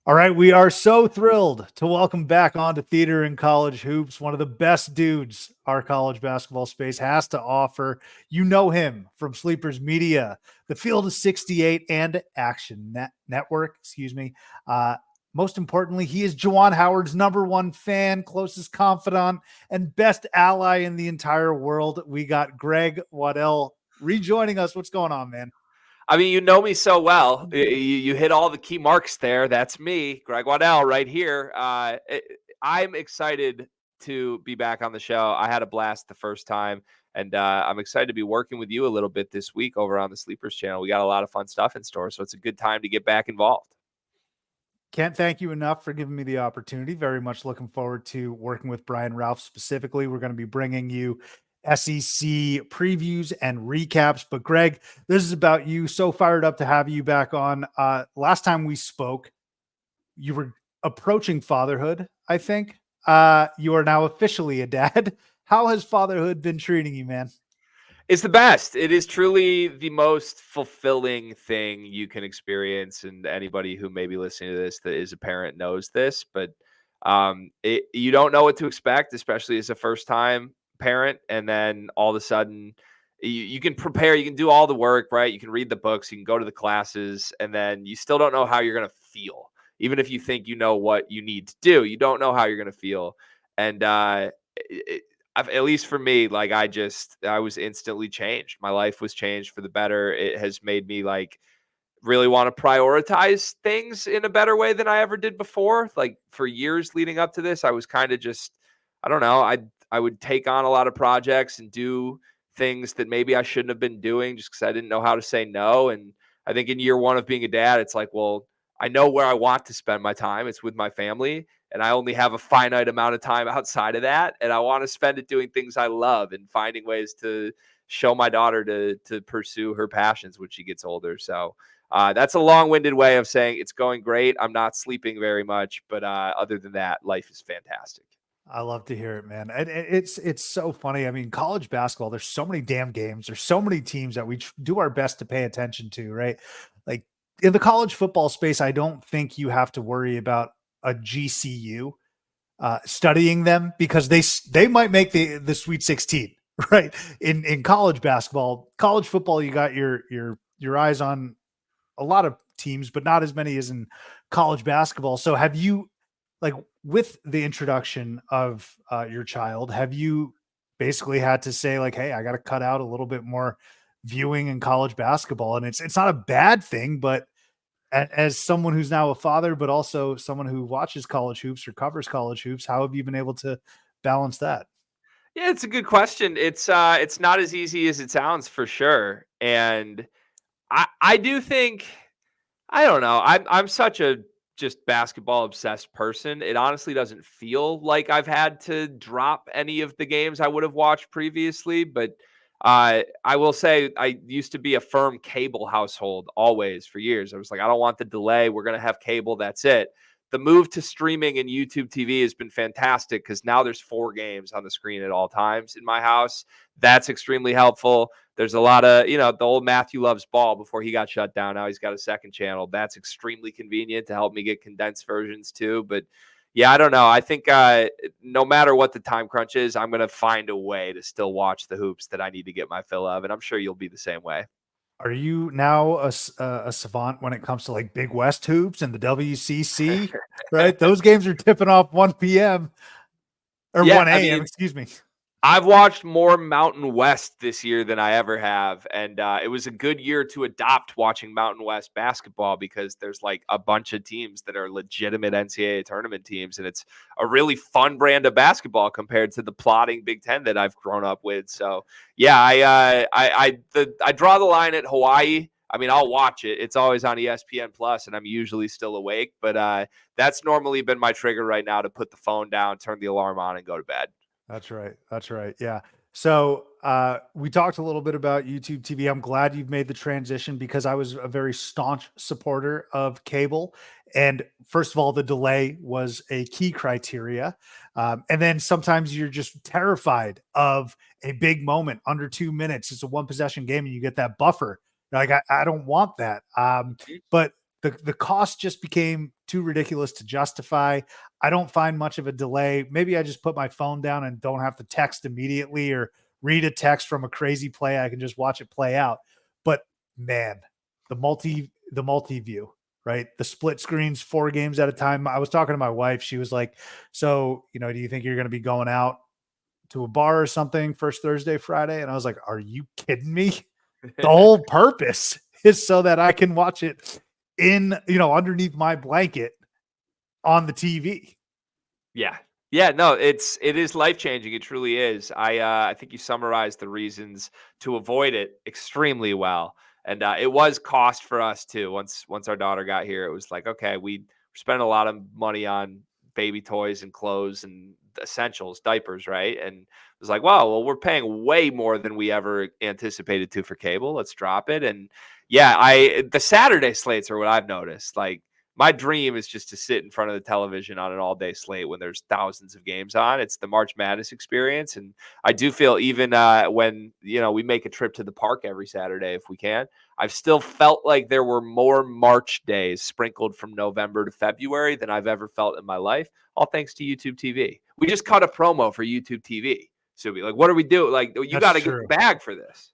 All right, we are so thrilled to welcome back onto Theater and College Hoops, one of the best dudes our college basketball space has to offer. You know him from Sleepers Media, the Field of 68, and Action Network, excuse me. Most importantly, he is Juwan Howard's number one fan, closest confidant, and best ally in the entire world. We got Greg Waddell rejoining us. What's going on, man? I mean, you know me so well. You hit all the key marks there. That's me, Greg Waddell, right here. I'm excited to be back on the show. I had a blast the first time, and I'm excited to be working with you a little bit this week over on the Sleepers channel. We got a lot of fun stuff in store, so it's a good time to get back involved. Can't thank you enough for giving me the opportunity. Very much looking forward to working with Brian Ralph specifically. We're going to be bringing you SEC previews and recaps. But Greg, this is about you. So fired up to have you back on. Last time we spoke, you were approaching fatherhood, I think. You are now officially a dad. How has fatherhood been treating you, man? It's the best. It is truly the most fulfilling thing you can experience, and anybody who may be listening to this that is a parent knows this. But you don't know what to expect, especially as a first-time parent, and then all of a sudden, you can prepare, you can do all the work, right? You can read the books, you can go to the classes, and then you still don't know how you're going to feel, even if you think you know what you need to do. You don't know how you're going to feel, and at least for me, like I was instantly changed. My life was changed for the better. It has made me like really want to prioritize things in a better way than I ever did before. Like for years leading up to this, I was kind of just, I don't know, I would take on a lot of projects and do things that maybe I shouldn't have been doing just because I didn't know how to say no. And I think in year one of being a dad, it's like, well, I know where I want to spend my time. It's with my family, and I only have a finite amount of time outside of that, and I want to spend it doing things I love and finding ways to show my daughter to pursue her passions when she gets older. So that's a long-winded way of saying it's going great. I'm not sleeping very much, but other than that, life is fantastic. I love to hear it, man. It's so funny. I mean, college basketball, there's so many damn games. There's so many teams that we do our best to pay attention to, right? Like in the college football space, I don't think you have to worry about a GCU studying them because they might make the Sweet 16, right? In college basketball, college football, you got your eyes on a lot of teams, but not as many as in college basketball. So have you, like, with the introduction of your child, have you basically had to say like, hey, I got to cut out a little bit more viewing in college basketball? And it's not a bad thing, but as someone who's now a father, but also someone who watches college hoops or covers college hoops, how have you been able to balance that? Yeah, it's a good question. It's not as easy as it sounds for sure. And I do think I don't know. I'm such a just basketball obsessed person. It honestly doesn't feel like I've had to drop any of the games I would have watched previously, but I will say I used to be a firm cable household always for years. I was like, I don't want the delay. We're gonna have cable. That's it. The move to streaming and YouTube TV has been fantastic because now there's 4 games on the screen at all times in my house. That's extremely helpful. There's a lot of, the old Matthew Loves Ball before he got shut down. Now he's got a second channel. That's extremely convenient to help me get condensed versions too. But yeah, I don't know. I think no matter what the time crunch is, I'm going to find a way to still watch the hoops that I need to get my fill of. And I'm sure you'll be the same way. Are you now a savant when it comes to like Big West hoops and the WCC? Right, those games are tipping off 1 p.m. or Yeah, 1 a.m. Excuse me. I've watched more Mountain West this year than I ever have, and it was a good year to adopt watching Mountain West basketball because there's like a bunch of teams that are legitimate NCAA tournament teams, and it's a really fun brand of basketball compared to the plodding Big Ten that I've grown up with. So yeah, I draw the line at Hawaii. I mean, I'll watch it. It's always on ESPN Plus, and I'm usually still awake. But that's normally been my trigger right now to put the phone down, turn the alarm on, and go to bed. That's right. That's right. Yeah. So we talked a little bit about YouTube TV. I'm glad you've made the transition because I was a very staunch supporter of cable. And first of all, the delay was a key criteria. And then sometimes you're just terrified of a big moment under 2 minutes. It's a one possession game and you get that buffer. Like, I don't want that. But the cost just became too ridiculous to justify. I don't find much of a delay. Maybe I just put my phone down and don't have to text immediately or read a text from a crazy play. I can just watch it play out. But man, the multi view, right? The split screens, 4 games at a time. I was talking to my wife. She was like, "So, do you think you're going to be going out to a bar or something first Thursday, Friday?" And I was like, "Are you kidding me? The whole purpose is so that I can watch it underneath my blanket on the TV." Yeah. Yeah, no, it is life-changing, it truly is. I think you summarized the reasons to avoid it extremely well, and, it was cost for us too. Once our daughter got here, it was like, okay, we spent a lot of money on baby toys and clothes and essentials, diapers, right? And it was like, "Wow, well, we're paying way more than we ever anticipated to for cable. Let's drop it." And yeah, I the Saturday slates are what I've noticed, like, my dream is just to sit in front of the television on an all-day slate when there's thousands of games on. It's the March Madness experience, and I do feel even, when, we make a trip to the park every Saturday if we can, I've still felt like there were more March days sprinkled from November to February than I've ever felt in my life, all thanks to YouTube TV. We just cut a promo for YouTube TV. So be like, "What are we doing? Like, you That's gotta get the true. bag for this."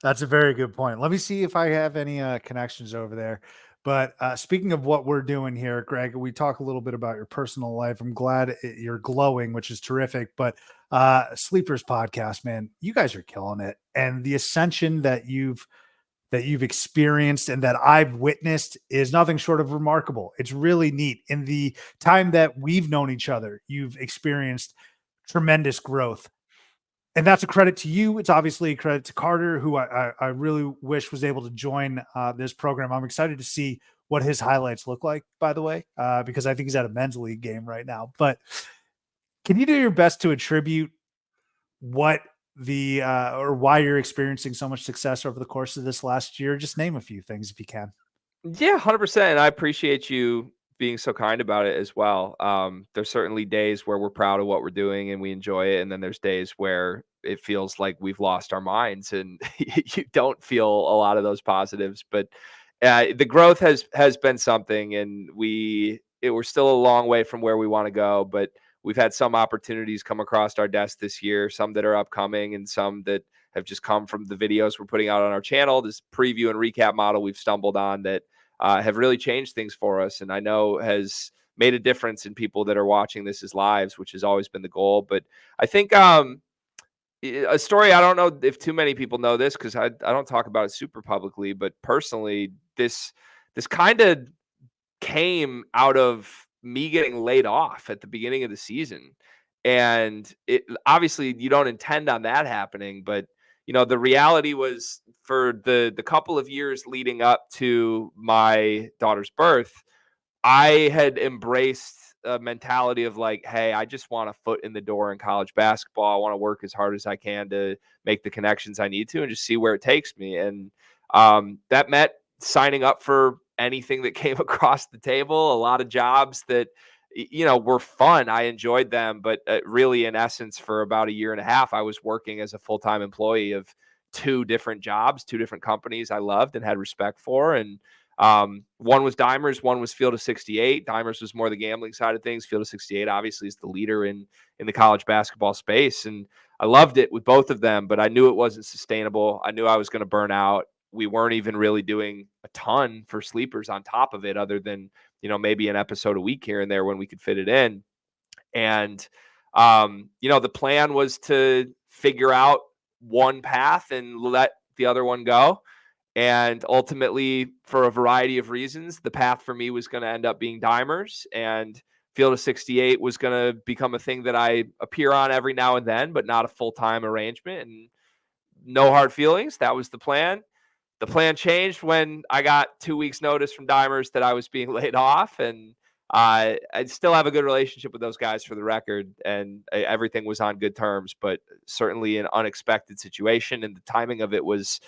That's a very good point. Let me see if I have any connections over there. But speaking of what we're doing here, Greg, we talk a little bit about your personal life. I'm glad you're glowing, which is terrific. But Sleepers podcast, man, you guys are killing it, and the ascension that you've experienced and that I've witnessed is nothing short of remarkable. It's really neat. In the time that we've known each other, you've experienced tremendous growth, and that's a credit to you. It's obviously a credit to Carter, who I really wish was able to join this program. I'm excited to see what his highlights look like, by the way, because I think he's at a men's league game right now. But can you do your best to attribute what the or why you're experiencing so much success over the course of this last year? Just name a few things if you can. Yeah, 100%. And I appreciate you being so kind about it as well. There's certainly days where we're proud of what we're doing and we enjoy it. And then there's days where it feels like we've lost our minds and you don't feel a lot of those positives. But the growth has been something, and we're still a long way from where we want to go. But we've had some opportunities come across our desk this year, some that are upcoming and some that have just come from the videos we're putting out on our channel. This preview and recap model we've stumbled on that have really changed things for us, and I know has made a difference in people that are watching this as lives, which has always been the goal. But I think a story, I don't know if too many people know this because I don't talk about it super publicly, but personally, this kind of came out of me getting laid off at the beginning of the season. And it obviously you don't intend on that happening, but the reality was for the couple of years leading up to my daughter's birth, I had embraced a mentality of like, hey, I just want a foot in the door in college basketball. I want to work as hard as I can to make the connections I need to and just see where it takes me. And that meant signing up for anything that came across the table, a lot of jobs that, were fun. I enjoyed them. But really, in essence, for about a year and a half, I was working as a full time employee of 2 different jobs, 2 different companies I loved and had respect for. And one was Dimers, one was Field of 68. Dimers was more the gambling side of things. Field of 68 obviously is the leader in the college basketball space, and I loved it with both of them. But I knew it wasn't sustainable. I knew I was going to burn out. We weren't even really doing a ton for sleepers on top of it, other than maybe an episode a week here and there when we could fit it in. And the plan was to figure out one path and let the other one go. And ultimately, for a variety of reasons, the path for me was going to end up being Dimers, and Field of 68 was going to become a thing that I appear on every now and then, but not a full-time arrangement. And no hard feelings. That was the plan. The plan changed when I got 2 weeks notice from Dimers that I was being laid off. And I still have a good relationship with those guys, for the record, and everything was on good terms, but certainly an unexpected situation. And the timing of it was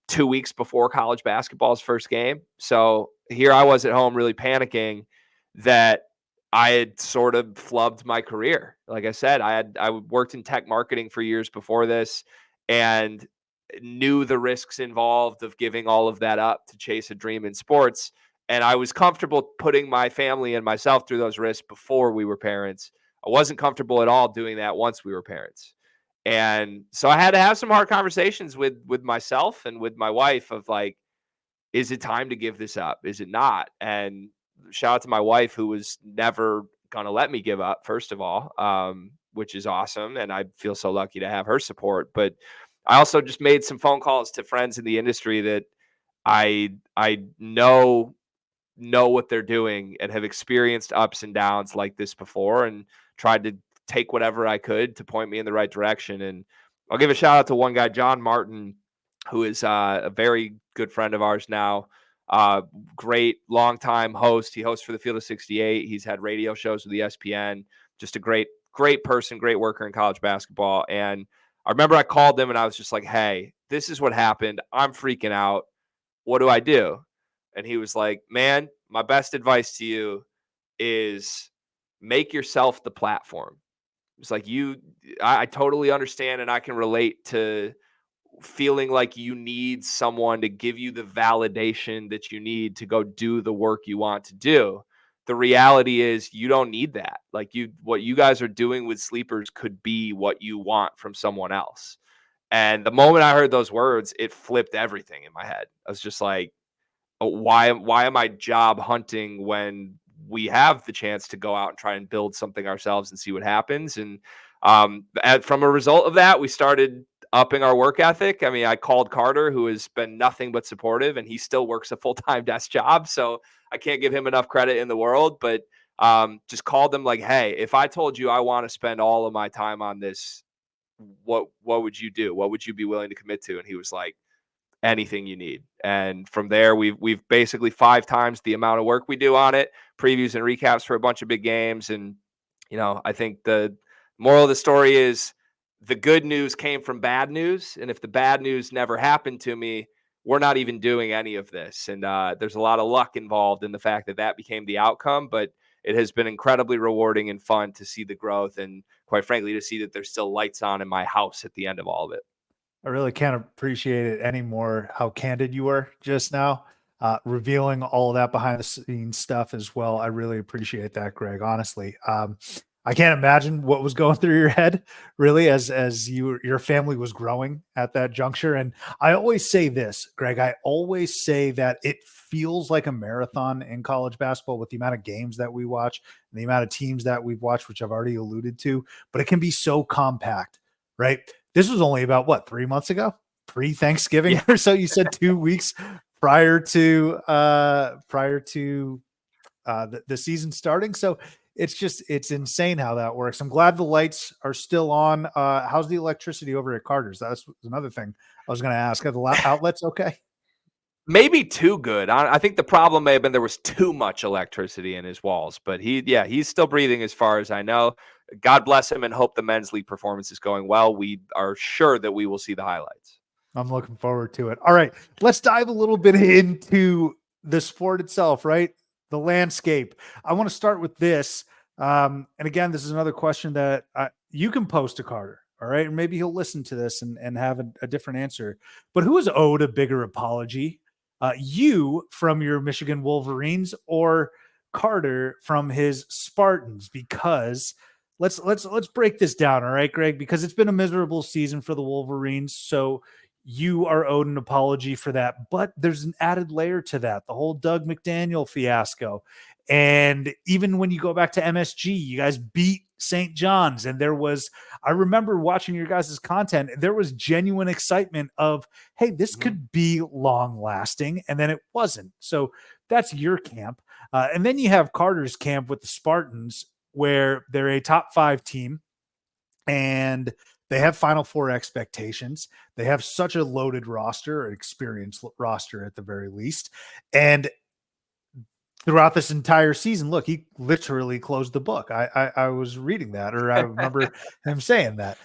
2 weeks before college basketball's first game. So here I was at home really panicking that I had sort of flubbed my career. Like I said, I worked in tech marketing for years before this and knew the risks involved of giving all of that up to chase a dream in sports. And I was comfortable putting my family and myself through those risks before we were parents. I wasn't comfortable at all doing that once we were parents. And so I had to have some hard conversations with myself and with my wife of like, is it time to give this up? Is it not? And shout out to my wife who was never gonna let me give up, first of all, which is awesome. And I feel so lucky to have her support. But I also just made some phone calls to friends in the industry that I know what they're doing and have experienced ups and downs like this before and tried to take whatever I could to point me in the right direction. And I'll give a shout out to one guy, John Martin, who is a very good friend of ours now. Uh, Great longtime host. He hosts for the Field of 68. He's had radio shows with ESPN. Just a great person, great worker in college basketball. And I remember I called him and I was just like, hey, this is what happened. I'm freaking out. What do I do? And he was like, man, my best advice to you is make yourself the platform. It's like I totally understand and I can relate to feeling like you need someone to give you the validation that you need to go do the work you want to do. The reality is you don't need that. Like what you guys are doing with sleepers could be what you want from someone else. And the moment I heard those words, it flipped everything in my head. I was just like, why am I job hunting when we have the chance to go out and try and build something ourselves and see what happens? And from a result of that, we started upping our work ethic. I mean, I called Carter, who has been nothing but supportive, and he still works a full-time desk job. So I can't give him enough credit in the world, but just called them like, hey, if I told you I want to spend all of my time on this, what would you do? What would you be willing to commit to? And he was like, anything you need. And from there, we've basically 5 times the amount of work we do on it, previews and recaps for a bunch of big games. And I think the moral of the story is the good news came from bad news, and if the bad news never happened to me, we're not even doing any of this. And there's a lot of luck involved in the fact that that became the outcome, but it has been incredibly rewarding and fun to see the growth, and quite frankly, to see that there's still lights on in my house at the end of all of it. I really can't appreciate it anymore how candid you were just now, revealing all of that behind the scenes stuff as well. I really appreciate that, Greg. Honestly, I can't imagine what was going through your head really as your family was growing at that juncture. And I always say this, Greg. I always say that it feels like a marathon in college basketball with the amount of games that we watch and the amount of teams that we've watched, which I've already alluded to. But it can be so compact, right? This was only about what, 3 months ago, pre-Thanksgiving Yeah. or so. You said 2 weeks prior to the season starting. So it's insane how that works. I'm glad the lights are still on. How's the electricity over at Carter's? That's another thing I was going to ask. Are the outlets okay? Maybe too good. I think the problem may have been there was too much electricity in his walls, but he's still breathing as far as I know. God bless him and hope the men's league performance is going well. We are sure that we will see the highlights. I'm looking forward to it. All right, let's dive a little bit into the sport itself, right? The landscape. I want to start with this. And again, this is another question that you can pose to Carter. All right. And maybe he'll listen to this and have a different answer. But who is owed a bigger apology? You from your Michigan Wolverines or Carter from his Spartans? Because let's break this down. All right, Greg, because it's been a miserable season for the Wolverines. So you are owed an apology for that. But there's an added layer to that, the whole Doug McDaniel fiasco. And even when you go back to MSG, you guys beat St. John's. And I remember watching your guys' content, there was genuine excitement of, hey, this could be long lasting. And then it wasn't. So that's your camp. And then you have Carter's camp with the Spartans, where they're a top 5 team and they have Final Four expectations. They have such a loaded roster, an experienced roster at the very least. And throughout this entire season, look, he literally closed the book. I was reading that, or I remember him saying that.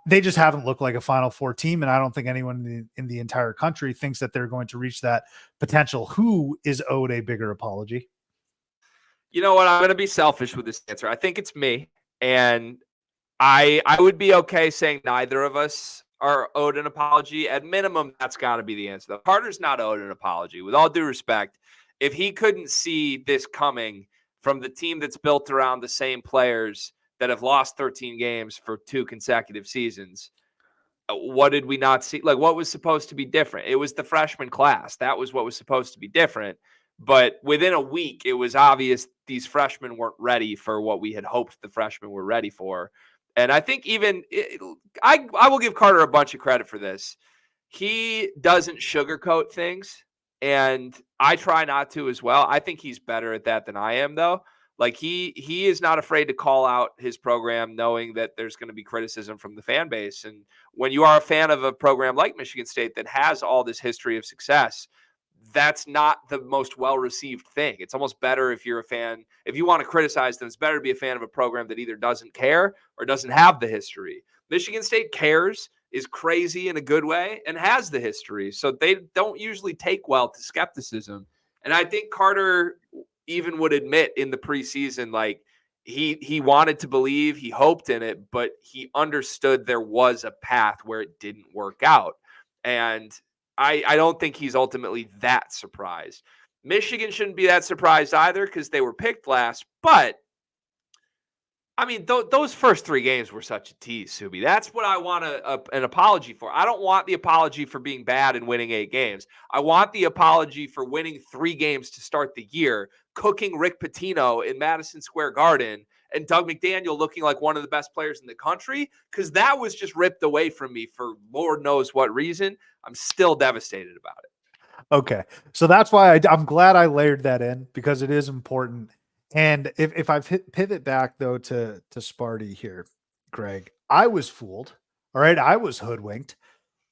They just haven't looked like a Final Four team, and I don't think anyone in the entire country thinks that they're going to reach that potential. Who is owed a bigger apology? You know what? I'm going to be selfish with this answer. I think it's me, and I would be okay saying neither of us are owed an apology. At minimum, that's got to be the answer. Though Carter's not owed an apology. With all due respect, if he couldn't see this coming from the team that's built around the same players that have lost 13 games for 2 consecutive seasons, what did we not see? Like, what was supposed to be different? It was the freshman class. That was what was supposed to be different. But within a week, it was obvious these freshmen weren't ready for what we had hoped the freshmen were ready for. And I think I will give Carter a bunch of credit for this. He doesn't sugarcoat things, and I try not to as well. I think he's better at that than I am, though. Like he is not afraid to call out his program, knowing that there's going to be criticism from the fan base. And when you are a fan of a program like Michigan State that has all this history of success, that's not the most well-received thing. It's almost better if you're a fan, if you want to criticize them, it's better to be a fan of a program that either doesn't care or doesn't have the history. Michigan State cares, is crazy in a good way, and has the history. So they don't usually take well to skepticism. And I think Carter even would admit in the preseason, like, he wanted to believe, he hoped in it, but he understood there was a path where it didn't work out. And I don't think he's ultimately that surprised. Michigan shouldn't be that surprised either because they were picked last. But I mean, those first 3 games were such a tease, Subi. That's what I want an apology for. I don't want the apology for being bad and winning 8 games. I want the apology for winning 3 games to start the year, cooking Rick Pitino in Madison Square Garden, and Doug McDaniel looking like one of the best players in the country, because that was just ripped away from me for Lord knows what reason. I'm still devastated about it. Okay. So that's why I'm glad I layered that in, because it is important. And if I pivot back though to Sparty here, Greg, I was fooled. All right. I was hoodwinked.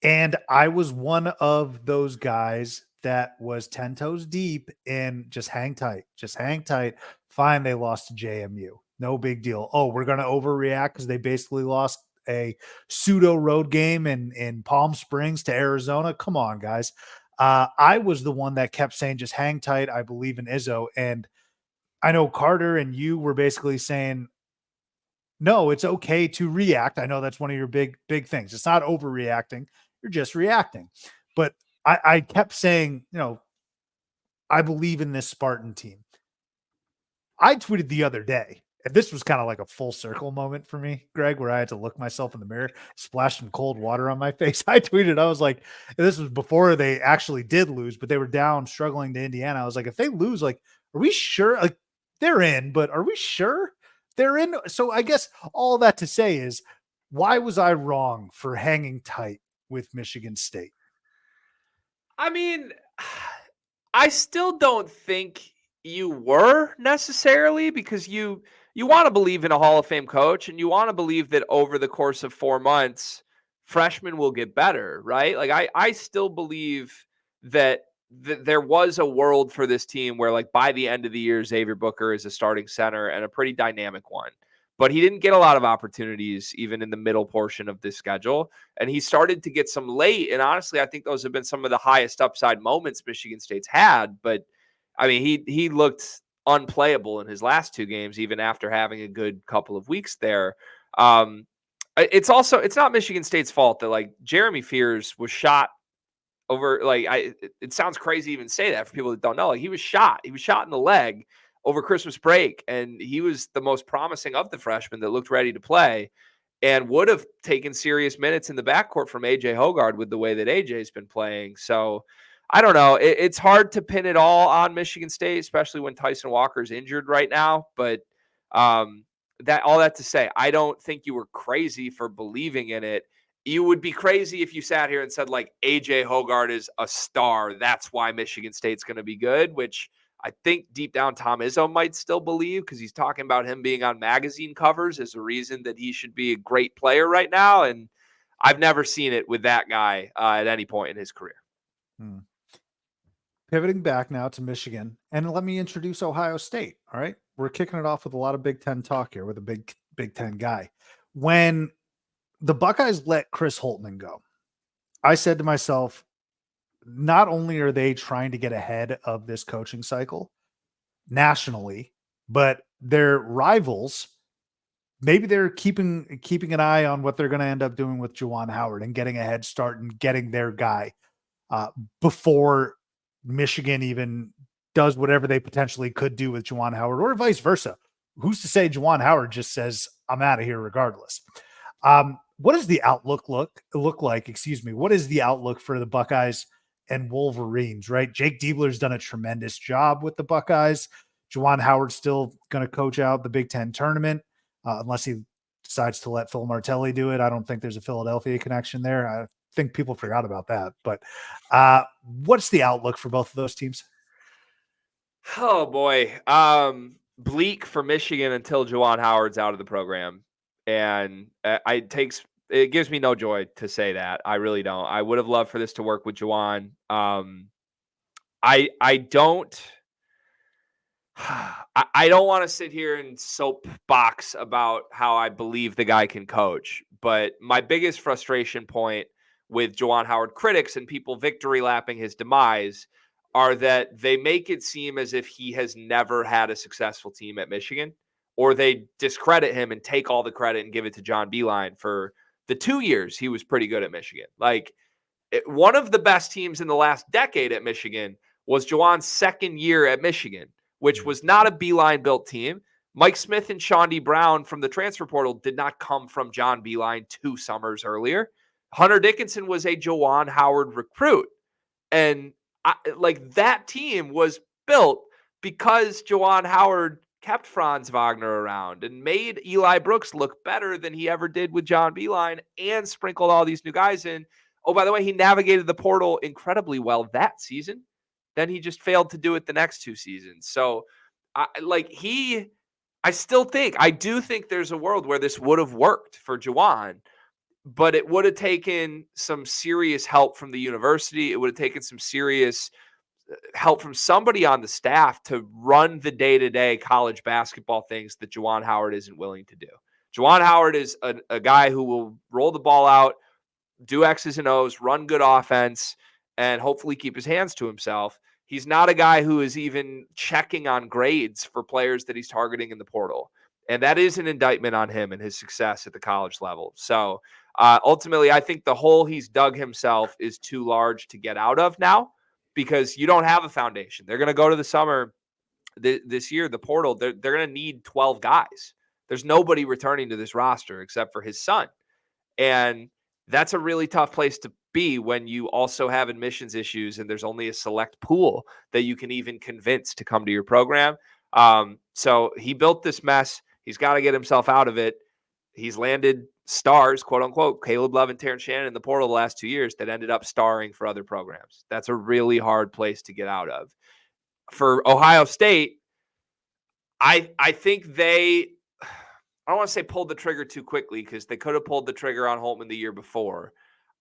And I was one of those guys that was 10 toes deep in just hang tight, just hang tight. Fine, they lost to JMU. No big deal. Oh, we're going to overreact because they basically lost a pseudo road game in Palm Springs to Arizona. Come on, guys. I was the one that kept saying, just hang tight. I believe in Izzo. And I know Carter and you were basically saying, no, it's okay to react. I know that's one of your big things. It's not overreacting. You're just reacting. But I kept saying, I believe in this Spartan team. I tweeted the other day, and this was kind of like a full circle moment for me, Greg, where I had to look myself in the mirror, splash some cold water on my face. I tweeted, I was like, this was before they actually did lose, but they were down, struggling to Indiana. I was like, if they lose, like, are we sure? Like, they're in, but are we sure they're in? So I guess all that to say is, why was I wrong for hanging tight with Michigan State? I mean, I still don't think you were necessarily, because you want to believe in a Hall of Fame coach, and you want to believe that over the course of 4 months, freshmen will get better, right? Like I still believe that there was a world for this team where, like, by the end of the year, Xavier Booker is a starting center and a pretty dynamic one. But he didn't get a lot of opportunities even in the middle portion of this schedule. And he started to get some late. And honestly, I think those have been some of the highest upside moments Michigan State's had. But I mean, he looked unplayable in his last 2 games, even after having a good couple of weeks there. It's not Michigan State's fault that, like, Jeremy Fears was shot over, like, it sounds crazy to even say that for people that don't know. Like, he was shot in the leg over Christmas break, and he was the most promising of the freshmen that looked ready to play and would have taken serious minutes in the backcourt from AJ Hogard with the way that AJ's been playing. So I don't know. It's hard to pin it all on Michigan State, especially when Tyson Walker's injured right now. But that to say, I don't think you were crazy for believing in it. You would be crazy if you sat here and said, like, AJ Hogard is a star, that's why Michigan State's going to be good, which I think deep down Tom Izzo might still believe, because he's talking about him being on magazine covers as a reason that he should be a great player right now. And I've never seen it with that guy at any point in his career. Pivoting back now to Michigan, and let me introduce Ohio State. All right. We're kicking it off with a lot of Big Ten talk here with a Big Ten guy. When the Buckeyes let Chris Holtman go, I said to myself, not only are they trying to get ahead of this coaching cycle nationally, but their rivals, maybe they're keeping an eye on what they're going to end up doing with Juwan Howard and getting a head start and getting their guy before Michigan even does whatever they potentially could do with Juwan Howard, or vice versa. Who's to say Juwan Howard just says, I'm out of here regardless? What does the outlook look like? Excuse me. What is the outlook for the Buckeyes and Wolverines, right? Jake Diebler's done a tremendous job with the Buckeyes. Juwan Howard's still going to coach out the Big Ten tournament, unless he decides to let Phil Martelli do it. I don't think there's a Philadelphia connection there. I think people forgot about that. But what's the outlook for both of those teams? Oh boy. Bleak for Michigan until Juwan Howard's out of the program. And it gives me no joy to say that. I really don't. I would have loved for this to work with Juwan. I don't I don't want to sit here and soapbox about how I believe the guy can coach, but my biggest frustration point with Juwan Howard critics and people victory lapping his demise are that they make it seem as if he has never had a successful team at Michigan, or they discredit him and take all the credit and give it to John Beilein for the 2 years he was pretty good at Michigan. Like, one of the best teams in the last decade at Michigan was Juwan's second year at Michigan, which was not a Beilein built team. Mike Smith and Shawn D. Brown from the transfer portal did not come from John Beilein 2 summers earlier. Hunter Dickinson was a Juwan Howard recruit. And that team was built because Juwan Howard kept Franz Wagner around and made Eli Brooks look better than he ever did with John Beilein, and sprinkled all these new guys in. Oh, by the way, he navigated the portal incredibly well that season. Then he just failed to do it the next 2 seasons. So, I do think there's a world where this would have worked for Juwan, but it would have taken some serious help from the university. It would have taken some serious help from somebody on the staff to run the day-to-day college basketball things that Juwan Howard isn't willing to do. Juwan Howard is a guy who will roll the ball out, do X's and O's, run good offense, and hopefully keep his hands to himself. He's not a guy who is even checking on grades for players that he's targeting in the portal. And that is an indictment on him and his success at the college level. So ultimately, I think the hole he's dug himself is too large to get out of now, because you don't have a foundation. They're going to go to the summer this year, the portal. They're going to need 12 guys. There's nobody returning to this roster except for his son. And that's a really tough place to be when you also have admissions issues and there's only a select pool that you can even convince to come to your program. So he built this mess. He's got to get himself out of it. He's landed stars, quote unquote, Caleb Love and Terrence Shannon in the portal the last 2 years that ended up starring for other programs. That's a really hard place to get out of. For Ohio State, I think I don't want to say pulled the trigger too quickly, because they could have pulled the trigger on Holtman the year before.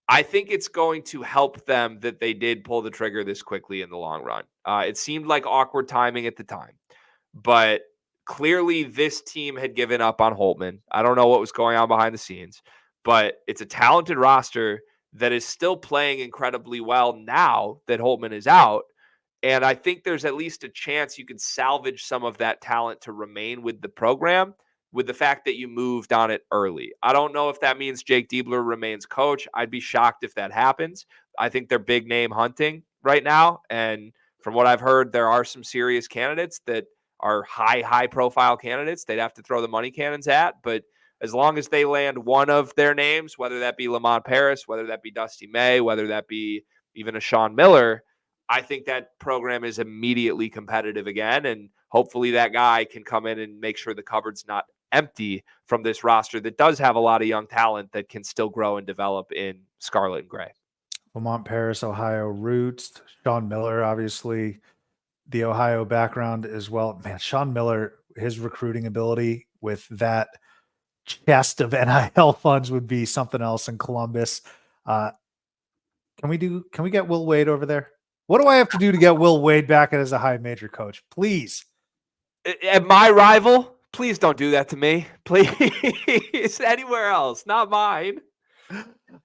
I think it's going to help them that they did pull the trigger this quickly in the long run. It seemed like awkward timing at the time, but clearly this team had given up on Holtman. I don't know what was going on behind the scenes, but it's a talented roster that is still playing incredibly well now that Holtman is out. And I think there's at least a chance you can salvage some of that talent to remain with the program, with the fact that you moved on it early. I don't know if that means Jake Diebler remains coach. I'd be shocked if that happens. I think they're big name hunting right now. And from what I've heard, there are some serious candidates that are high profile candidates they'd have to throw the money cannons at. But as long as they land one of their names, whether that be Lamont Paris, whether that be Dusty May, whether that be even a Sean Miller, I think that program is immediately competitive again. And hopefully that guy can come in and make sure the cupboard's not empty from this roster that does have a lot of young talent that can still grow and develop in scarlet and gray. Lamont Paris, Ohio roots. Sean Miller, obviously the Ohio background as well. Man, Sean Miller, his recruiting ability with that chest of NIL funds would be something else in Columbus. Can we get Will Wade over there? What do I have to do to get Will Wade back as a high major coach? Please. At my rival, please don't do that to me. Please. Anywhere else, not mine.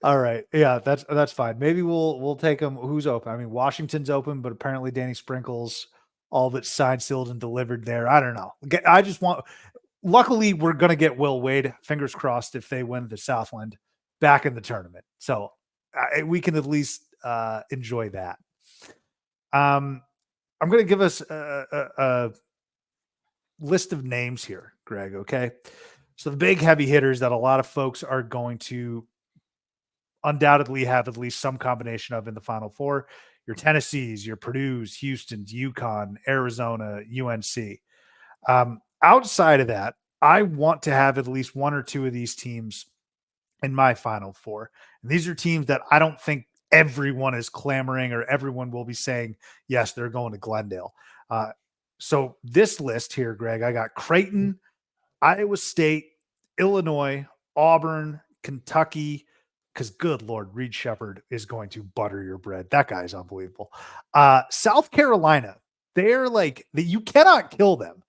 All right. Yeah, that's fine. Maybe we'll take him. Who's open? I mean, Washington's open, but apparently Danny Sprinkles all but signed, sealed, and delivered there. I don't know. I just want. Luckily, we're gonna get Will Wade. Fingers crossed if they win the Southland back in the tournament. So we can at least enjoy that. I'm going to give us a list of names here, Greg. Okay. So the big heavy hitters that a lot of folks are going to undoubtedly have at least some combination of in the Final Four: your Tennessees, your Purdue's, Houston's, UConn, Arizona, UNC. Outside of that, I want to have at least one or two of these teams in my Final Four. And these are teams that I don't think everyone is clamoring or everyone will be saying, yes, they're going to Glendale. So this list here, Greg, I got Creighton, Iowa State, Illinois, Auburn, Kentucky, because good Lord, Reed Shepherd is going to butter your bread. That guy's unbelievable. South Carolina, they're like, you cannot kill them.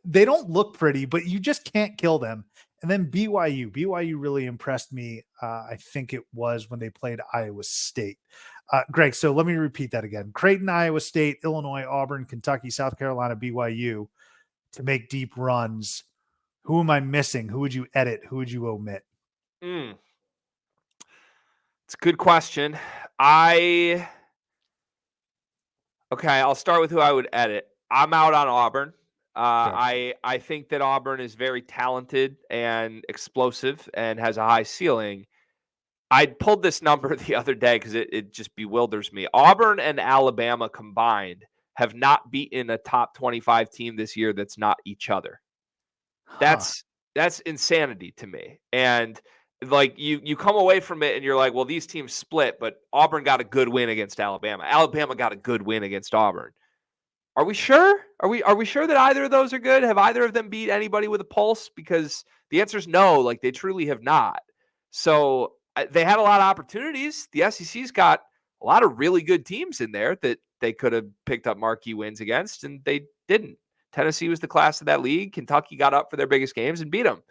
They don't look pretty, but you just can't kill them. And then BYU. BYU really impressed me. I think it was when they played Iowa State. Greg, so let me repeat that again. Creighton, Iowa State, Illinois, Auburn, Kentucky, South Carolina, BYU to make deep runs. Who am I missing? Who would you edit? Who would you omit? It's a good question. Okay, I'll start with who I would edit. I'm out on Auburn. I think that Auburn is very talented and explosive and has a high ceiling. I pulled this number the other day because it just bewilders me. Auburn and Alabama combined have not beaten a top 25 team this year that's not each other. That's insanity to me. And like you come away from it and you're like, well, these teams split, but Auburn got a good win against Alabama. Alabama got a good win against Auburn. Are we sure? Are we sure that either of those are good? Have either of them beat anybody with a pulse? Because the answer is no. Like they truly have not. So they had a lot of opportunities. The SEC's got a lot of really good teams in there that they could have picked up marquee wins against, and they didn't. Tennessee was the class of that league. Kentucky got up for their biggest games and beat them.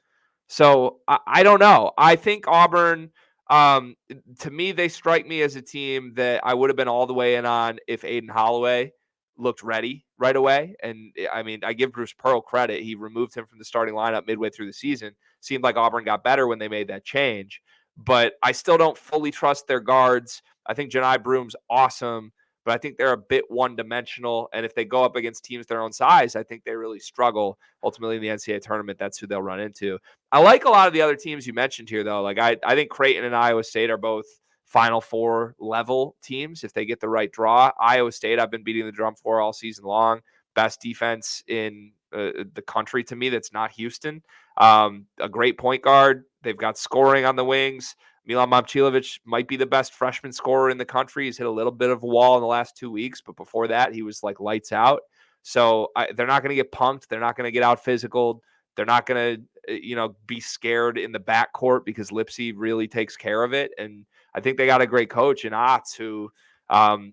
So I don't know. I think Auburn, to me, they strike me as a team that I would have been all the way in on if Aiden Holloway looked ready right away. And I mean, I give Bruce Pearl credit. He removed him from the starting lineup midway through the season. Seemed like Auburn got better when they made that change. But I still don't fully trust their guards. I think Janai Broom's awesome, but I think they're a bit one-dimensional. And if they go up against teams their own size, I think they really struggle. Ultimately, in the NCAA tournament, that's who they'll run into. I like a lot of the other teams you mentioned here, though. Like I think Creighton and Iowa State are both Final Four level teams if they get the right draw. Iowa State, I've been beating the drum for all season long. Best defense in the country to me that's not Houston. A great point guard. They've got scoring on the wings. Milan Momcilovic might be the best freshman scorer in the country. He's hit a little bit of a wall in the last 2 weeks, but before that, he was like lights out. So they're not going to get punked. They're not going to get out physical. They're not going to, be scared in the backcourt because Lipsy really takes care of it. And I think they got a great coach in Otts who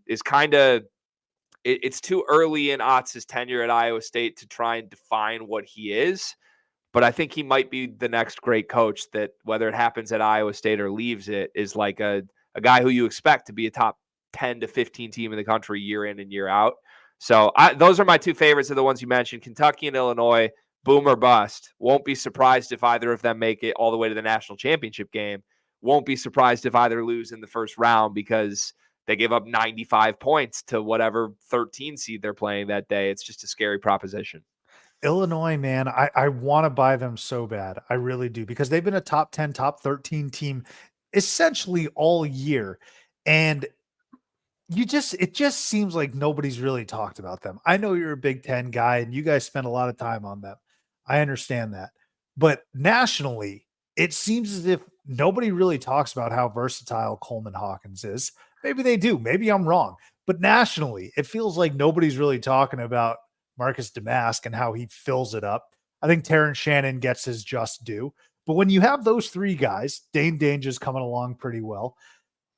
is kind of it's too early in Otts' tenure at Iowa State to try and define what he is. But I think he might be the next great coach that, whether it happens at Iowa State or leaves it, is like a guy who you expect to be a top 10 to 15 team in the country year in and year out. So those are my two favorites of the ones you mentioned, Kentucky and Illinois. Boom or bust. Won't be surprised if either of them make it all the way to the national championship game. Won't be surprised if either lose in the first round because they give up 95 points to whatever 13 seed they're playing that day. It's just a scary proposition. Illinois, man, I want to buy them so bad. I really do, because they've been a top 10, top 13 team essentially all year. And it just seems like nobody's really talked about them. I know you're a Big Ten guy and you guys spend a lot of time on them. I understand that. But nationally, it seems as if nobody really talks about how versatile Coleman Hawkins is. Maybe they do. Maybe I'm wrong. But nationally, it feels like nobody's really talking about Marcus Damask and how he fills it up. I think Terrence Shannon gets his just due. But when you have those three guys, Dane Danger's coming along pretty well,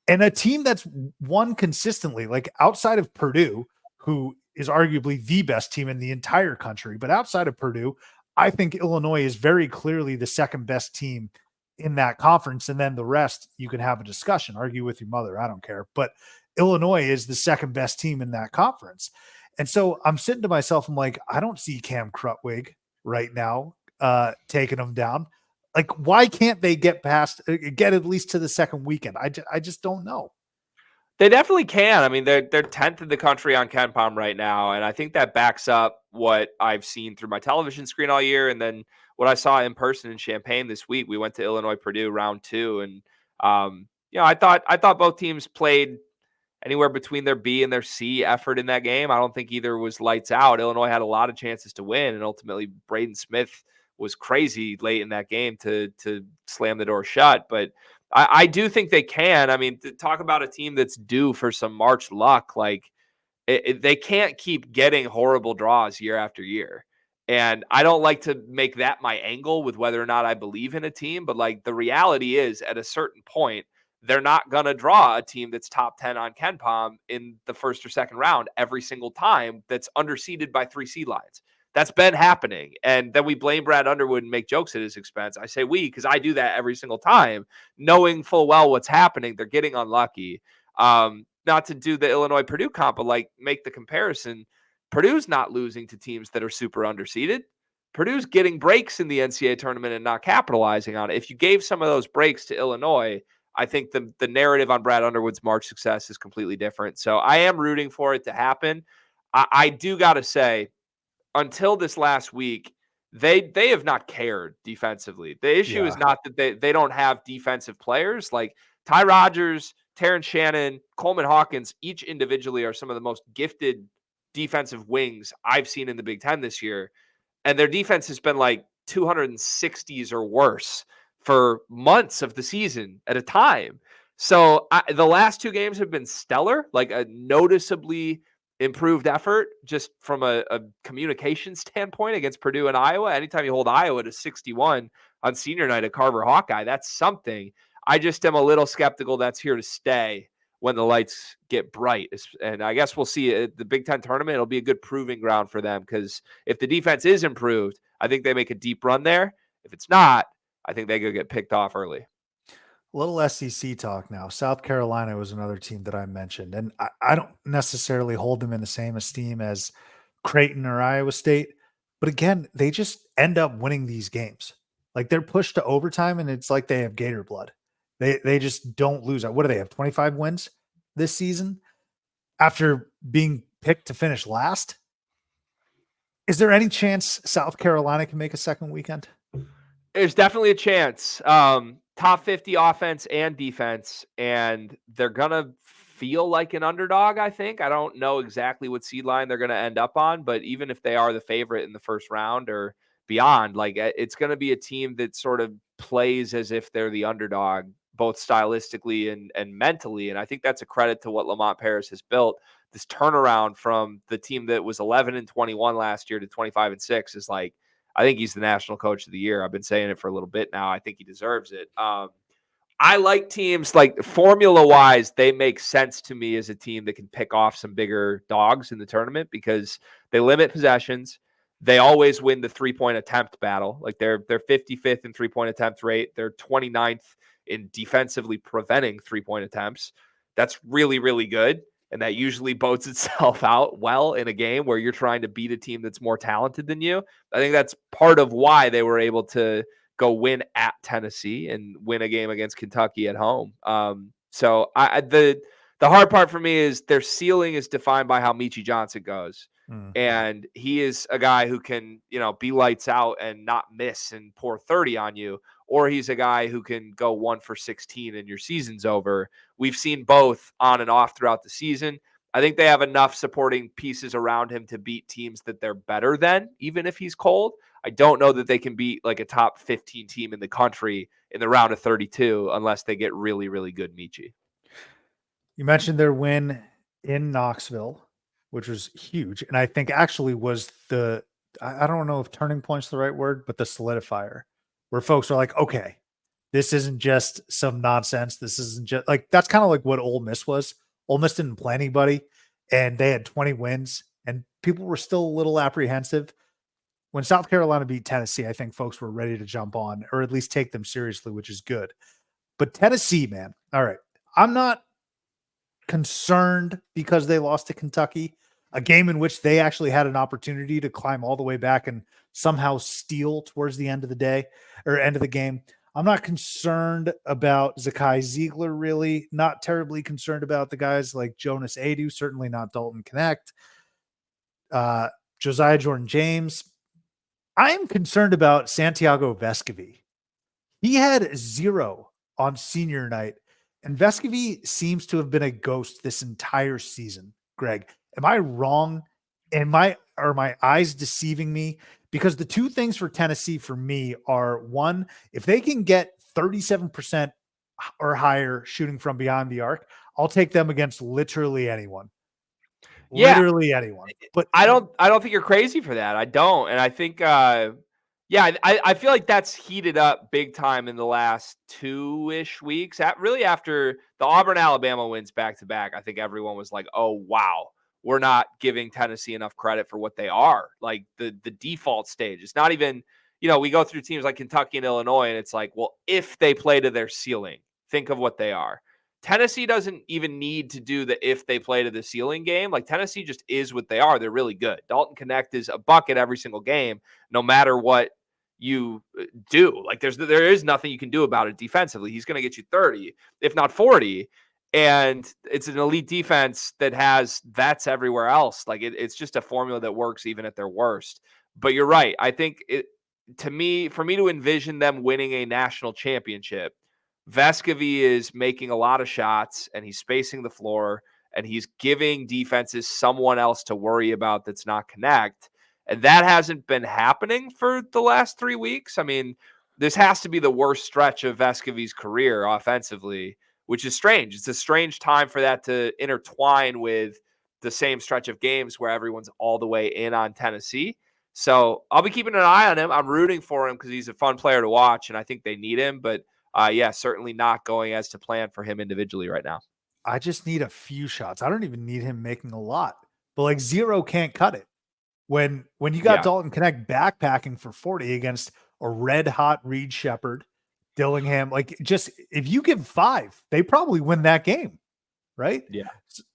and a team that's won consistently, like outside of Purdue, who is arguably the best team in the entire country, but outside of Purdue, I think Illinois is very clearly the second best team in that conference. And then the rest, you can have a discussion, argue with your mother. I don't care. But Illinois is the second best team in that conference. And so I'm sitting to myself, I'm like, I don't see Cam Crutwig right now taking them down. Like, why can't they get at least to the second weekend? I just don't know. They definitely can. I mean, they're 10th in the country on Ken Palm right now, and I think that backs up what I've seen through my television screen all year, and then what I saw in person in Champaign this week. We went to Illinois Purdue round 2, and I thought both teams played anywhere between their B and their C effort in that game. I don't think either was lights out. Illinois had a lot of chances to win, and ultimately Braden Smith was crazy late in that game to slam the door shut. But I do think they can. I mean, to talk about a team that's due for some March luck, like they can't keep getting horrible draws year after year. And I don't like to make that my angle with whether or not I believe in a team, but like the reality is at a certain point, they're not going to draw a team that's top 10 on Ken Palm in the first or second round every single time that's underseeded by 3 seed lines. That's been happening. And then we blame Brad Underwood and make jokes at his expense. I say we because I do that every single time, knowing full well what's happening. They're getting unlucky. Not to do the Illinois Purdue comp, but like make the comparison. Purdue's not losing to teams that are super underseeded. Purdue's getting breaks in the NCAA tournament and not capitalizing on it. If you gave some of those breaks to Illinois, I think the narrative on Brad Underwood's March success is completely different. So I am rooting for it to happen. I do got to say, until this last week, they have not cared defensively. The issue is Yeah. not that they don't have defensive players. Like Ty Rodgers, Terrence Shannon, Coleman Hawkins, each individually are some of the most gifted defensive wings I've seen in the Big Ten this year. And their defense has been like 260s or worse for months of the season at a time. So the last 2 games have been stellar, like a noticeably improved effort just from a communication standpoint against Purdue and Iowa. Anytime you hold Iowa to 61 on senior night at Carver Hawkeye, that's something. I just am a little skeptical that's here to stay when the lights get bright. And I guess we'll see at the Big Ten tournament. It'll be a good proving ground for them because if the defense is improved, I think they make a deep run there. If it's not, I think they could get picked off early. A little SEC talk now. South Carolina was another team that I mentioned, and I don't necessarily hold them in the same esteem as Creighton or Iowa State. But again, they just end up winning these games. Like they're pushed to overtime, and it's like they have Gator blood. They just don't lose. What do they have? 25 wins this season after being picked to finish last. Is there any chance South Carolina can make a second weekend? There's definitely a chance. Top 50 offense and defense, and they're gonna feel like an underdog. I think. I don't know exactly what seed line they're gonna end up on, but even if they are the favorite in the first round or beyond, like it's gonna be a team that sort of plays as if they're the underdog, both stylistically and mentally. And I think that's a credit to what Lamont Paris has built. This turnaround from the team that was 11-21 last year to 25-6 is like I think he's the national coach of the year. I've been saying it for a little bit now. I think he deserves it. I like teams like formula wise, they make sense to me as a team that can pick off some bigger dogs in the tournament because they limit possessions. They always win the 3-point attempt battle. Like they're 55th in 3-point attempt rate. They're 29th in defensively preventing 3-point attempts. That's really, really good. And that usually bodes itself out well in a game where you're trying to beat a team that's more talented than you. I think that's part of why they were able to go win at Tennessee and win a game against Kentucky at home. So the hard part for me is their ceiling is defined by how Michi Johnson goes. And he is a guy who can, be lights out and not miss and pour 30 on you, or he's a guy who can go 1 for 16 and your season's over. We've seen both on and off throughout the season. I think they have enough supporting pieces around him to beat teams that they're better than, even if he's cold. I don't know that they can beat like a top 15 team in the country in the round of 32 unless they get really, really good Michi. You mentioned their win in Knoxville, which was huge, and I think actually was I don't know if turning point's the right word, but the solidifier, where folks are like, okay, this isn't just some nonsense. This isn't just like that's kind of like what Ole Miss was. Ole Miss didn't play anybody, and they had 20 wins, and people were still a little apprehensive. When South Carolina beat Tennessee, I think folks were ready to jump on or at least take them seriously, which is good. But Tennessee, man, all right, I'm not concerned because they lost to Kentucky, a game in which they actually had an opportunity to climb all the way back and somehow steal towards the end of the day or end of the game. I'm not concerned about Zakai Ziegler, really. Not terribly concerned about the guys like Jonas Adu, certainly not Dalton Connect, uh, Josiah Jordan James. I am concerned about Santiago Vescovi. He had 0 on senior night, and Vescovi seems to have been a ghost this entire season. Greg, am I wrong? Are my eyes deceiving me? Because the two things for Tennessee for me are one, if they can get 37% or higher shooting from beyond the arc, I'll take them against literally anyone. Yeah, Literally anyone. But I don't think you're crazy for that. I don't, and I think yeah, I feel like that's heated up big time in the last 2-ish weeks. Really after the Auburn Alabama wins back to back, I think everyone was like, "Oh wow, we're not giving Tennessee enough credit for what they are." Like the default stage. It's not even, we go through teams like Kentucky and Illinois, and it's like, well, if they play to their ceiling, think of what they are. Tennessee doesn't even need to do the if they play to the ceiling game. Like Tennessee just is what they are. They're really good. Dalton Connect is a bucket every single game, no matter what you do. Like there is nothing you can do about it defensively. He's going to get you 30, if not 40. And it's an elite defense that has vets everywhere else. Like it's just a formula that works even at their worst. But you're right. I think for me to envision them winning a national championship, Vescovi is making a lot of shots and he's spacing the floor and he's giving defenses someone else to worry about that's not Connect. And that hasn't been happening for the last 3 weeks. I mean, this has to be the worst stretch of Vescovi's career offensively, which is strange. It's a strange time for that to intertwine with the same stretch of games where everyone's all the way in on Tennessee. So I'll be keeping an eye on him. I'm rooting for him because he's a fun player to watch, and I think they need him. But yeah, certainly not going as to plan for him individually right now. I just need a few shots. I don't even need him making a lot. But like 0 can't cut it. When you got Yeah. Dalton Connect backpacking for 40 against a red hot Reed Shepherd, Dillingham, like just if you give 5, they probably win that game, right? Yeah.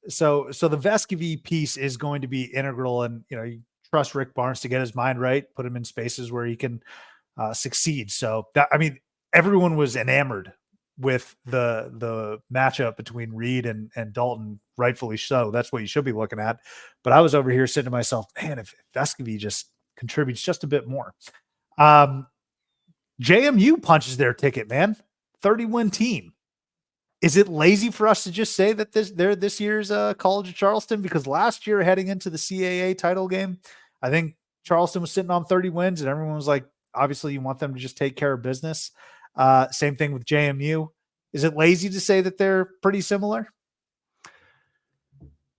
So the Vescovi piece is going to be integral, and you trust Rick Barnes to get his mind right, put him in spaces where he can succeed. So that, I mean, everyone was enamored with the matchup between Reed and Dalton, rightfully so. That's what you should be looking at. But I was over here saying to myself, man, if Vescovi just contributes just a bit more. JMU punches their ticket, man. 30-win team. Is it lazy for us to just say that they're this year's College of Charleston? Because last year, heading into the CAA title game, I think Charleston was sitting on 30 wins, and everyone was like, obviously, you want them to just take care of business. Same thing with JMU. Is it lazy to say that they're pretty similar?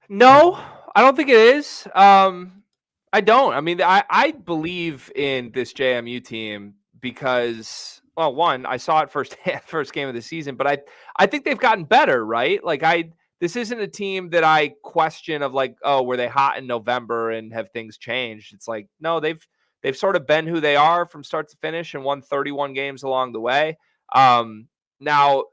No, I don't think it is. I don't. I mean, I believe in this JMU team because, well, one, I saw it first game of the season, but I think they've gotten better, right? Like this isn't a team that I question of like, oh, were they hot in November and have things changed? It's like, no, they've sort of been who they are from start to finish and won 31 games along the way. Now,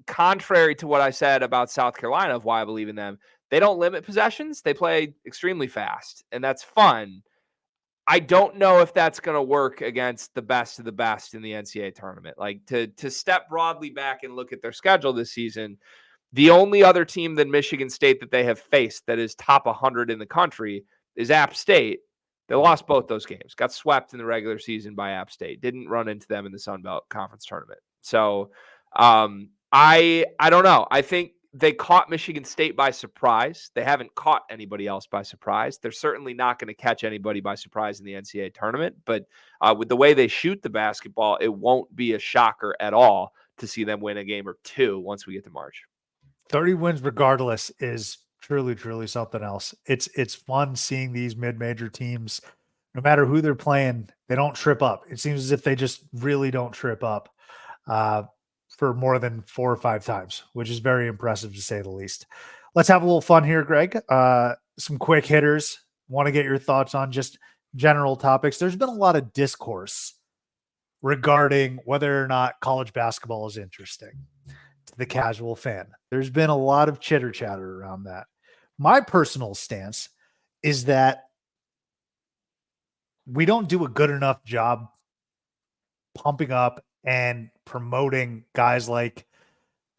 contrary to what I said about South Carolina of why I believe in them, they don't limit possessions. They play extremely fast, and that's fun. I don't know if that's going to work against the best of the best in the NCAA tournament. Like to step broadly back and look at their schedule this season, the only other team than Michigan State that they have faced that is top 100 in the country is App State. They lost both those games, got swept in the regular season by App State, didn't run into them in the Sun Belt Conference tournament. So I don't know. I think they caught Michigan State by surprise. They haven't caught anybody else by surprise. They're certainly not going to catch anybody by surprise in the NCAA tournament. But with the way they shoot the basketball, it won't be a shocker at all to see them win a game or two once we get to March. 30 wins regardless is truly, truly something else. It's fun seeing these mid-major teams, no matter who they're playing, they don't trip up. It seems as if they just really don't trip up for more than 4 or 5 times, which is very impressive to say the least. Let's have a little fun here, Greg. Some quick hitters. Want to get your thoughts on just general topics. There's been a lot of discourse regarding whether or not college basketball is interesting to the casual fan. There's been a lot of chitter chatter around that. My personal stance is that we don't do a good enough job pumping up and promoting guys like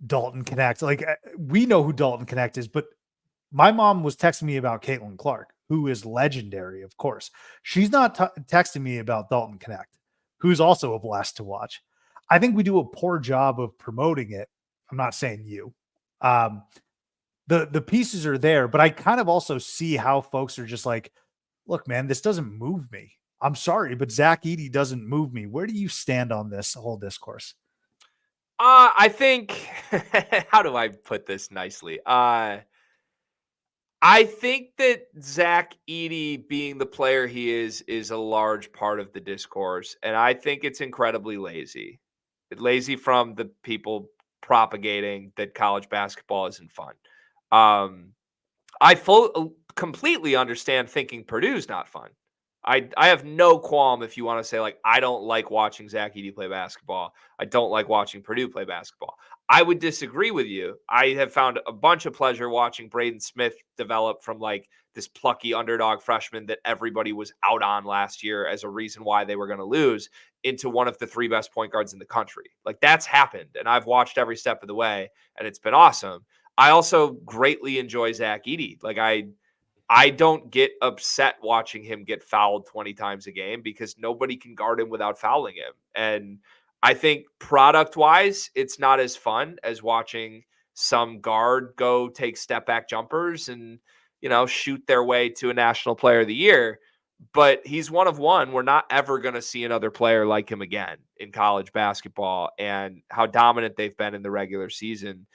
Dalton Connect. Like we know who Dalton Connect is, but my mom was texting me about Caitlin Clark, who is legendary, of course. She's not texting me about Dalton Connect, who's also a blast to watch. I think we do a poor job of promoting it. I'm not saying you. Um, the pieces are there, but I kind of also see how folks are just like, look, man, this doesn't move me. I'm sorry, but Zach Edey doesn't move me. Where do you stand on this whole discourse? I think how do I put this nicely? I think that Zach Edey being the player he is a large part of the discourse, and I think it's incredibly lazy. Lazy from the people propagating that college basketball isn't fun. Um, I completely understand thinking Purdue's not fun. I have no qualm if you want to say like I don't like watching Zach Edey play basketball. I don't like watching Purdue play basketball. I would disagree with you. I have found a bunch of pleasure watching Braden Smith develop from like this plucky underdog freshman that everybody was out on last year as a reason why they were going to lose into one of the three best point guards in the country. Like that's happened, and I've watched every step of the way, and it's been awesome. I also greatly enjoy Zach Edey. Like I don't get upset watching him get fouled 20 times a game because nobody can guard him without fouling him. And I think product wise, it's not as fun as watching some guard go take step back jumpers and, shoot their way to a national player of the year. But he's one of one. We're not ever going to see another player like him again in college basketball, and how dominant they've been in the regular season.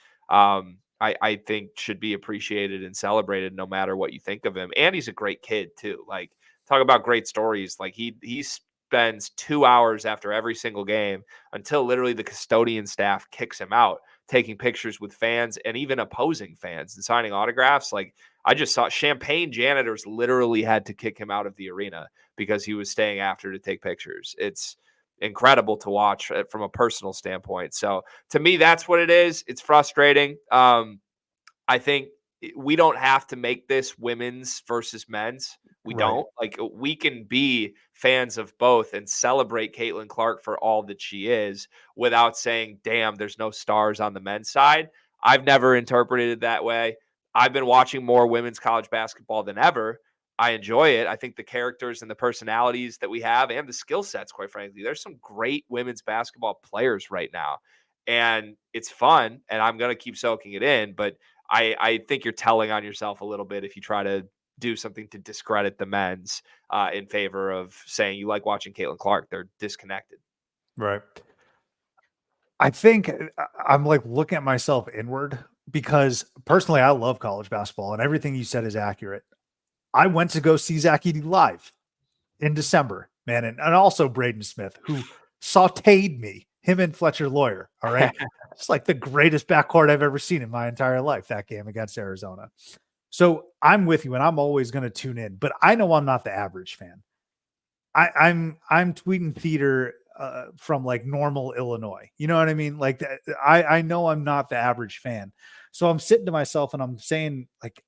I think should be appreciated and celebrated no matter what you think of him. And he's a great kid too. Like talk about great stories. Like he spends 2 hours after every single game until literally the custodian staff kicks him out, taking pictures with fans and even opposing fans and signing autographs. Like I just saw Champagne janitors literally had to kick him out of the arena because he was staying after to take pictures. It's incredible to watch from a personal standpoint. So to me, that's what it is. It's frustrating. I think we don't have to make this women's versus men's. We Right. don't. Like we can be fans of both and celebrate Caitlin Clark for all that she is without saying, damn, there's no stars on the men's side. I've never interpreted it that way. I've been watching more women's college basketball than ever. I enjoy it. I think the characters and the personalities that we have and the skill sets, quite frankly, there's some great women's basketball players right now. And it's fun, and I'm going to keep soaking it in. But I think you're telling on yourself a little bit if you try to do something to discredit the men's in favor of saying you like watching Caitlin Clark. They're disconnected. Right. I think I'm like looking at myself inward because personally, I love college basketball and everything you said is accurate. I went to go see Zach Edey live in December, man, and also Braden Smith, who sauteed me, him and Fletcher Lawyer. All right. It's like the greatest backcourt I've ever seen in my entire life, that game against Arizona. So I'm with you and I'm always going to tune in, but I know I'm not the average fan. I'm tweeting theater from like normal Illinois. You know what I mean? Like I know I'm not the average fan. So I'm sitting to myself and I'm saying, like,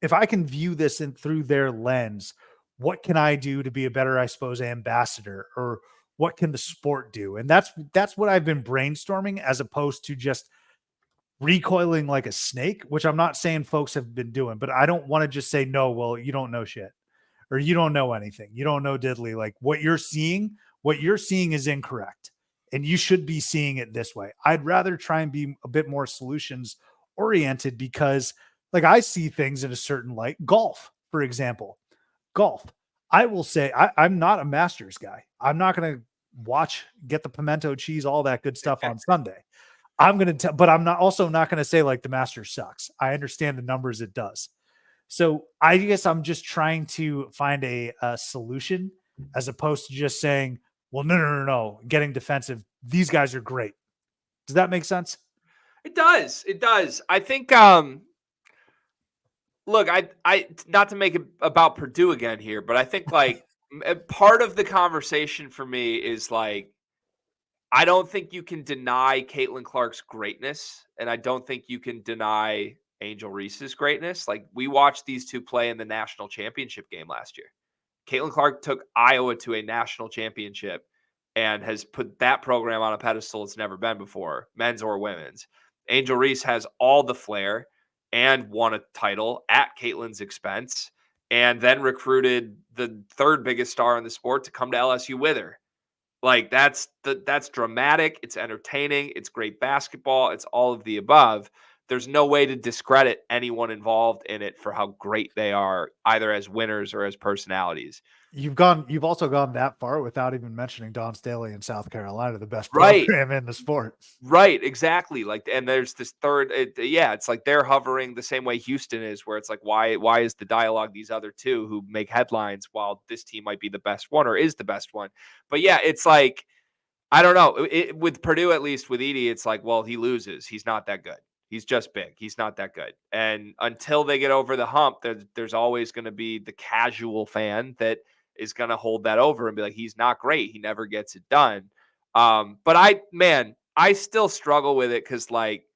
if I can view this in through their lens, what can I do to be a better, I suppose, ambassador, or what can the sport do? And that's what I've been brainstorming as opposed to just recoiling like a snake, which I'm not saying folks have been doing, but I don't want to just say, no, well, you don't know shit or you don't know anything. You don't know diddly. Like what you're seeing is incorrect. And you should be seeing it this way. I'd rather try and be a bit more solutions oriented because like I see things in a certain light. Golf, for example, golf. I will say I'm not a Masters guy. I'm not going to get the pimento cheese, all that good stuff on Sunday. I'm going to tell, but I'm not also not going to say like the Masters sucks. I understand the numbers it does. So I guess I'm just trying to find a solution as opposed to just saying, well, no, getting defensive. These guys are great. Does that make sense? It does. It does. I think look, I not to make it about Purdue again here, but I think like part of the conversation for me is like I don't think you can deny Caitlin Clark's greatness, and I don't think you can deny Angel Reese's greatness. Like we watched these two play in the national championship game last year. Caitlin Clark took Iowa to a national championship and has put that program on a pedestal it's never been before, men's or women's. Angel Reese has all the flair and won a title at Caitlin's expense, and then recruited the third biggest star in the sport to come to LSU with her. Like that's dramatic, it's entertaining, it's great basketball, it's all of the above. There's no way to discredit anyone involved in it for how great they are, either as winners or as personalities. You've also gone that far without even mentioning Don Staley in South Carolina, the best Right. program in the sport. Right, exactly. Like, and there's this third, yeah, it's like they're hovering the same way Houston is, where it's like, why is the dialogue these other two who make headlines while this team might be the best one or is the best one? But yeah, it's like, I don't know. With Purdue, at least with Edey, it's like, well, he loses. He's not that good. He's just big. He's not that good. And until they get over the hump, there's always going to be the casual fan that is going to hold that over and be like, he's not great. He never gets it done. But I still struggle with it because, like,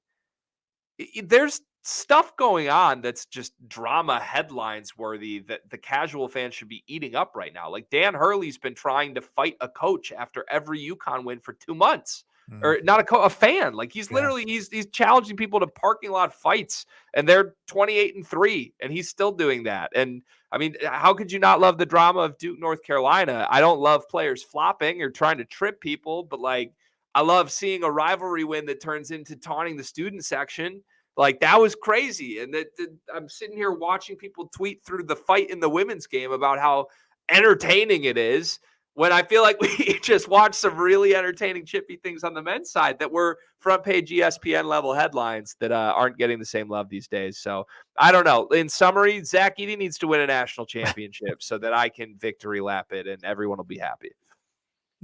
there's stuff going on that's just drama headlines worthy that the casual fan should be eating up right now. Like, Dan Hurley's been trying to fight a coach after every UConn win for 2 months. Or not a fan. Like, he's Yeah. literally he's challenging people to parking lot fights, and they're 28-3, and he's still doing that. And I mean, how could you not love the drama of Duke, North Carolina? I don't love players flopping or trying to trip people, but, like, I love seeing a rivalry win that turns into taunting the student section. Like, that was crazy. And I'm sitting here watching people tweet through the fight in the women's game about how entertaining it is, when I feel like we just watched some really entertaining chippy things on the men's side that were front page ESPN level headlines that aren't getting the same love these days. So I don't know. In summary, Zach Edey needs to win a national championship so that I can victory lap it and everyone will be happy.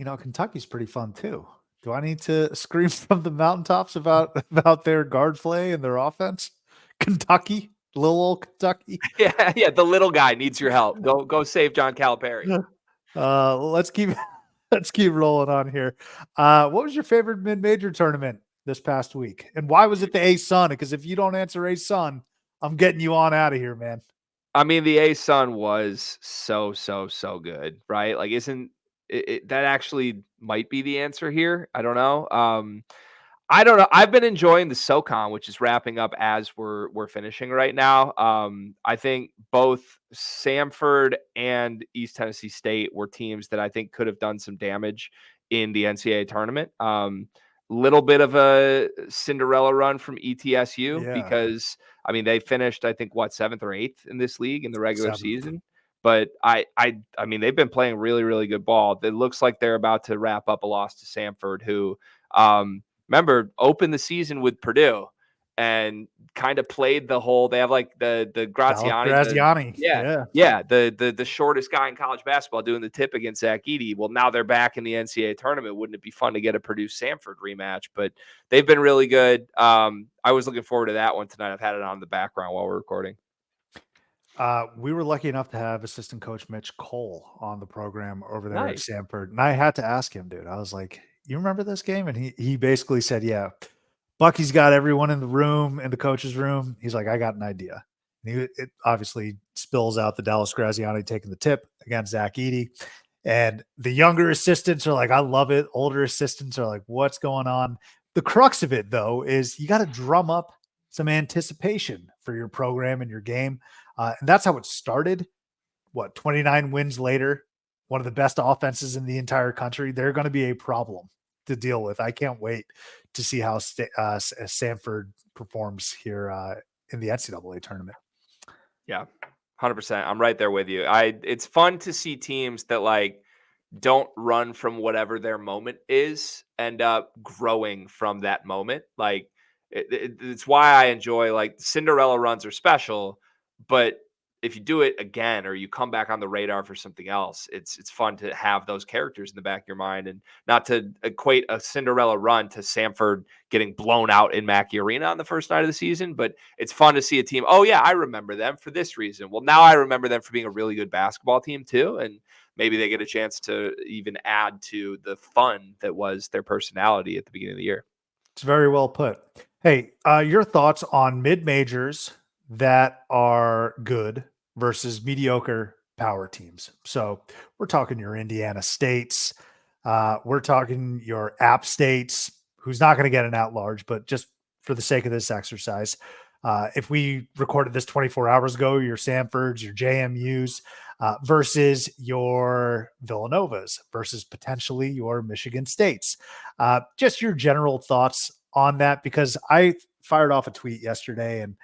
Kentucky's pretty fun too. Do I need to scream from the mountaintops about their guard play and their offense? Kentucky, little old Kentucky. Yeah. The little guy needs your help. Go save John Calipari. Let's keep let's keep rolling on here. What was your favorite mid-major tournament this past week, and why was it the A-Sun? Because if you don't answer A-Sun, I'm getting you on out of here, man. I mean, the A-Sun was so good, right? Like, isn't that actually might be the answer here? I don't know. I don't know. I've been enjoying the SoCon, which is wrapping up as we're finishing right now. I think both Samford and East Tennessee State were teams that I think could have done some damage in the NCAA tournament. Little bit of a Cinderella run from ETSU, Yeah, because I mean they finished, I think, what, 7th or 8th in this league in the regular 7th. season. But I mean they've been playing really good ball. It looks like they're about to wrap up a loss to Samford, who remember, opened the season with Purdue and kind of played the whole. They have like the Dallas Graziani, Graziani. yeah, Yeah. yeah, the shortest guy in college basketball doing the tip against Zach Edey. Well, now they're back in the NCAA tournament. Wouldn't it be fun to get a Purdue Samford rematch? But they've been really good. I was looking forward to that one tonight. I've had it on the background while we're recording. We were lucky enough to have assistant coach Mitch Cole on the program over there at Nice. Samford, and I had to ask him, dude. I was like, "You remember this game?" And he basically said, "Yeah, Bucky's got everyone in the room, in the coach's room." He's like, "I got an idea." And it obviously spills out the Dallas Graziani taking the tip against Zach Edey. And the younger assistants are like, "I love it." Older assistants are like, "What's going on?" The crux of it, though, is you got to drum up some anticipation for your program and your game. And that's how it started. 29 wins later, one of the best offenses in the entire country. They're going to be a problem to deal with. I can't wait to see how Samford performs here in the NCAA tournament. Yeah, 100%. I'm right there with you. It's fun to see teams that, like, don't run from whatever their moment is, end up growing from that moment. Like, it's why I enjoy, like, Cinderella runs are special, but if you do it again or you come back on the radar for something else, it's fun to have those characters in the back of your mind, and not to equate a Cinderella run to Samford getting blown out in Mackey Arena on the first night of the season. But it's fun to see a team, oh yeah, I remember them for this reason. Well, now I remember them for being a really good basketball team too, and maybe they get a chance to even add to the fun that was their personality at the beginning of the year. It's very well put. Hey, your thoughts on mid majors that are good versus mediocre power teams? So we're talking your Indiana States, We're talking your App States, who's not going to get an at-large, but just for the sake of this exercise, if we recorded this 24 hours ago, your Samfords, your JMUs, versus your Villanovas, versus potentially your Michigan States. Just your general thoughts on that, because I fired off a tweet yesterday and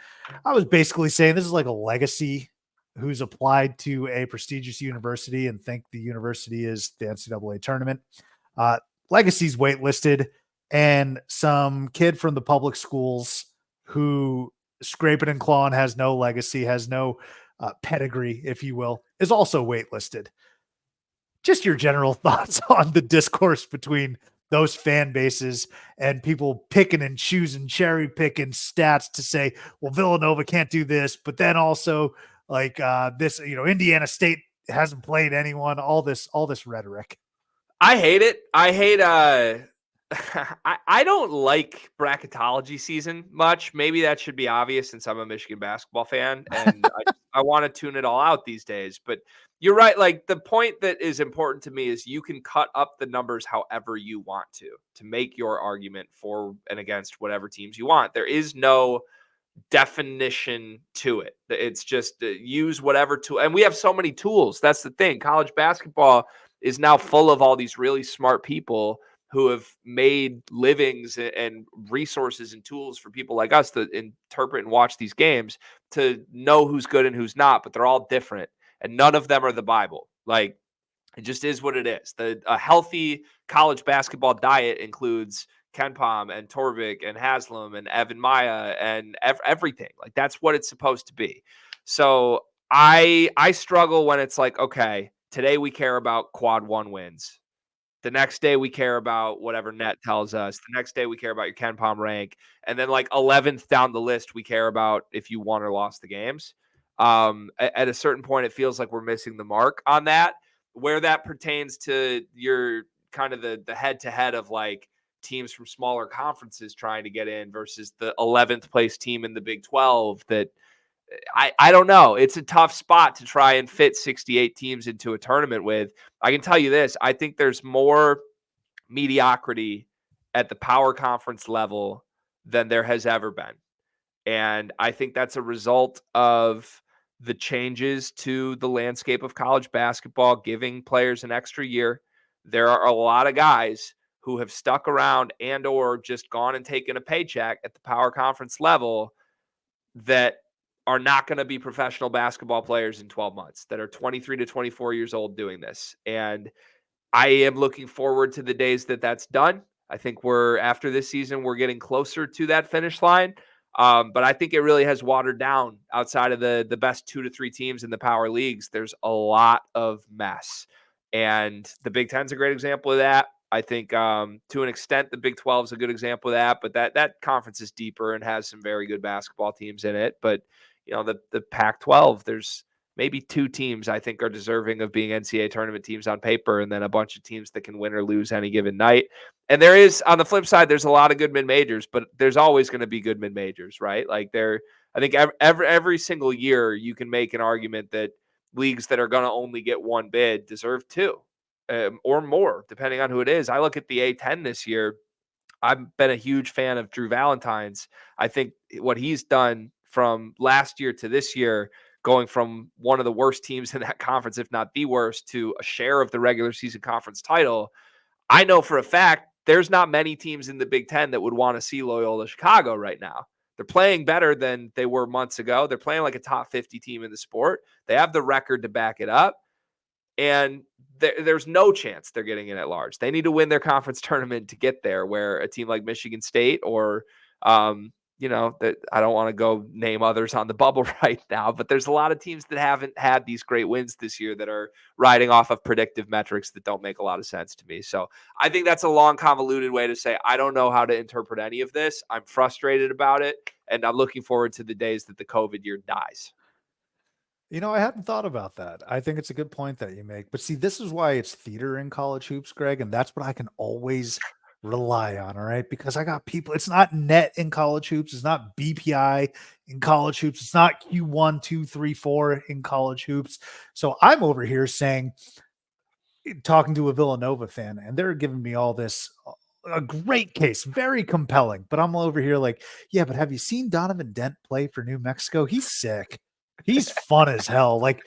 I was basically saying this is like a legacy who's applied to a prestigious university and think the university is the NCAA tournament. Uh, Legacy's waitlisted, and some kid from the public schools who scraping and clawing has no legacy, has no pedigree, if you will, is also waitlisted. Just your general thoughts on the discourse between those fan bases and people picking and choosing, cherry picking stats to say, well, Villanova can't do this, but then also like this, Indiana State hasn't played anyone, all this rhetoric. I hate it. I hate I don't like bracketology season much. Maybe that should be obvious since I'm a Michigan basketball fan and I want to tune it all out these days. But you're right. Like the point that is important to me is you can cut up the numbers however you want to make your argument for and against whatever teams you want. There is no definition to it. It's just use whatever tool. And we have so many tools. That's the thing. College basketball is now full of all these really smart people who have made livings and resources and tools for people like us to interpret and watch these games to know who's good and who's not, but they're all different. And none of them are the Bible. Like, it just is what it is. A healthy college basketball diet includes KenPom and Torvik and Haslam and Evan Maya and everything. Like that's what it's supposed to be. So I struggle when it's like, okay, today we care about quad one wins. The next day we care about whatever net tells us. The next day we care about your KenPom rank. And then like 11th down the list, we care about if you won or lost the games. At a certain point, it feels like we're missing the mark on that. Where that pertains to your kind of the head to head of like teams from smaller conferences trying to get in versus the 11th place team in the Big 12 that I don't know. It's a tough spot to try and fit 68 teams into a tournament with. I can tell you this. I think there's more mediocrity at the power conference level than there has ever been. And I think that's a result of the changes to the landscape of college basketball, giving players an extra year. There are a lot of guys who have stuck around and or just gone and taken a paycheck at the power conference level that are not going to be professional basketball players in 12 months, that are 23 to 24 years old doing this. And I am looking forward to the days that that's done. I think after this season, we're getting closer to that finish line. But I think it really has watered down outside of the best 2 to 3 teams in the power leagues. There's a lot of mess. And the Big Ten's a great example of that. I think to an extent, the Big 12 is a good example of that. But that conference is deeper and has some very good basketball teams in it. But, the Pac-12, there's maybe 2 teams I think are deserving of being NCAA tournament teams on paper, and then a bunch of teams that can win or lose any given night. And there is, on the flip side, there's a lot of good mid-majors, but there's always going to be good mid-majors, right? Like I think every single year you can make an argument that leagues that are going to only get 1 bid deserve 2 or more, depending on who it is. I look at the A10 this year. I've been a huge fan of Drew Valentine's. I think what he's done from last year to this year, going from one of the worst teams in that conference, if not the worst, to a share of the regular season conference title. I know for a fact there's not many teams in the Big Ten that would want to see Loyola Chicago right now. They're playing better than they were months ago. They're playing like a top 50 team in the sport. They have the record to back it up. And there's no chance they're getting in at large. They need to win their conference tournament to get there, where a team like Michigan State or, that I don't want to go name others on the bubble right now, but there's a lot of teams that haven't had these great wins this year that are riding off of predictive metrics that don't make a lot of sense to me. So I think that's a long, convoluted way to say I don't know how to interpret any of this. I'm frustrated about it, and I'm looking forward to the days that the COVID year dies. I hadn't thought about that. I think it's a good point that you make. But see, this is why it's theater in college hoops, Greg, and that's what I can always rely on, all right? Because I got people, it's not net in college hoops, it's not BPI in college hoops, it's not Q1, 2, 3, 4 in college hoops. So I'm over here saying, talking to a Villanova fan, and they're giving me all this a great case, very compelling. But I'm over here like, yeah, but have you seen Donovan Dent play for New Mexico? He's sick. He's fun as hell. Like,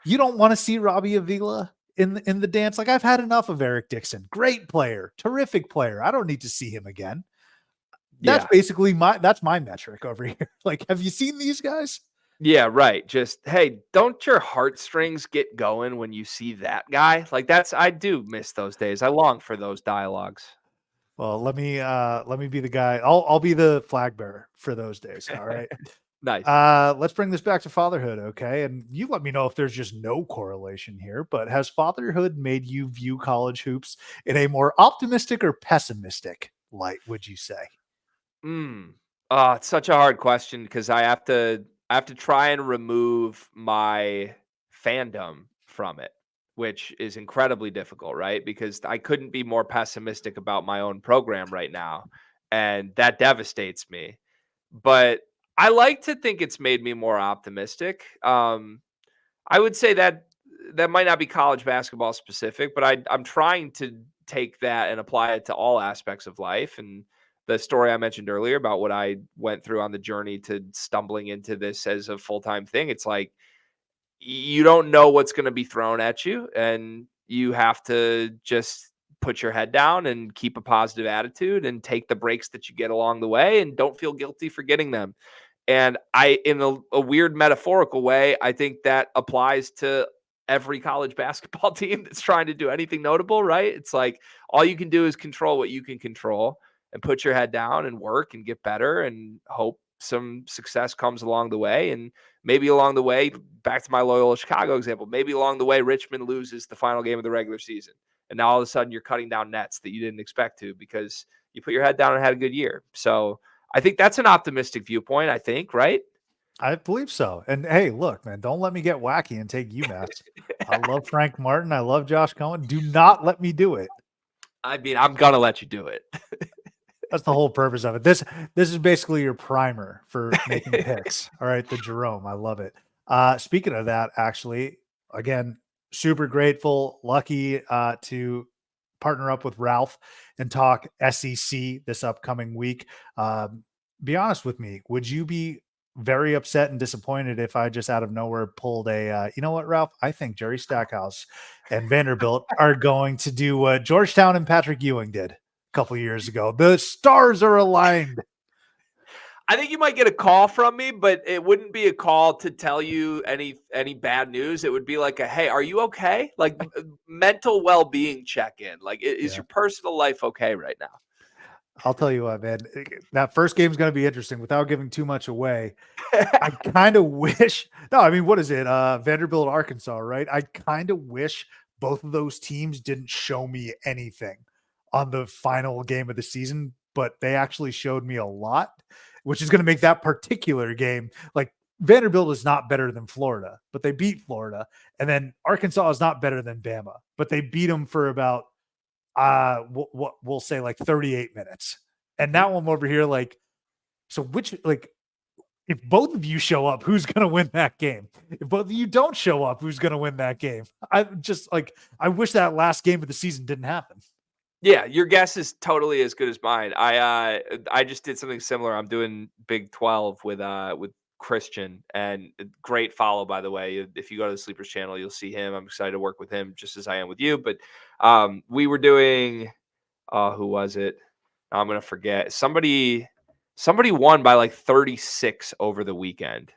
you don't want to see Robbie Avila in the dance. Like, I've had enough of Eric Dixon. Great player, terrific player. I don't need to see him again. That's Yeah. basically that's my metric over here. Like, have you seen these guys? Yeah, right. Just, hey, don't your heartstrings get going when you see that guy? Like I do miss those days. I long for those dialogues. Well, let me be the guy. I'll be the flag bearer for those days. All right. Nice. Let's bring this back to fatherhood, okay? And you let me know if there's just no correlation here, but has fatherhood made you view college hoops in a more optimistic or pessimistic light, would you say? Oh, it's such a hard question because I have to try and remove my fandom from it, which is incredibly difficult, right? Because I couldn't be more pessimistic about my own program right now, and that devastates me. But I like to think it's made me more optimistic. I would say that that might not be college basketball specific, but I'm trying to take that and apply it to all aspects of life. And the story I mentioned earlier about what I went through on the journey to stumbling into this as a full time thing, it's like you don't know what's going to be thrown at you, and you have to just put your head down and keep a positive attitude and take the breaks that you get along the way, and don't feel guilty for getting them. And in a weird metaphorical way, I think that applies to every college basketball team that's trying to do anything notable, right? It's like all you can do is control what you can control and put your head down and work and get better and hope some success comes along the way. And maybe along the way, back to my Loyola Chicago example, maybe along the way, Richmond loses the final game of the regular season. And now all of a sudden you're cutting down nets that you didn't expect to because you put your head down and had a good year. So I think that's an optimistic viewpoint, I think, right? I believe so. And hey, look, man, don't let me get wacky and take UMass. I love Frank Martin. I love Josh Cohen. Do not let me do it. I mean, I'm gonna let you do it. That's the whole purpose of it. This is basically your primer for making picks. All right, the Jerome, I love it. Speaking of that, actually, again, super grateful, lucky to partner up with Ralph and talk SEC this upcoming week. Be honest with me, would you be very upset and disappointed if I just out of nowhere pulled you know what, Ralph? I think Jerry Stackhouse and Vanderbilt are going to do what Georgetown and Patrick Ewing did couple years ago. The stars are aligned. I think you might get a call from me, but it wouldn't be a call to tell you any bad news. It would be like a, hey, are you okay? Like mental well-being check-in. Like, is Yeah. your personal life okay right now? I'll tell you what, man. That first game is going to be interesting without giving too much away. I kind of wish. No, I mean, what is it? Vanderbilt, Arkansas, right? I kind of wish both of those teams didn't show me anything on the final game of the season, but they actually showed me a lot, which is going to make that particular game like Vanderbilt is not better than Florida, but they beat Florida, and then Arkansas is not better than Bama, but they beat them for about what we'll say like 38 minutes. And Mhm. now I'm over here like, so which like if both of you show up, who's going to win that game? If both of you don't show up, who's going to win that game? I just like, I wish that last game of the season didn't happen. Yeah, your guess is totally as good as mine. I just did something similar. I'm doing Big 12 with Christian, and great follow, by the way. If you go to the Sleepers channel, you'll see him. I'm excited to work with him just as I am with you. But we were doing who was it? I'm gonna forget. Somebody won by like 36 over the weekend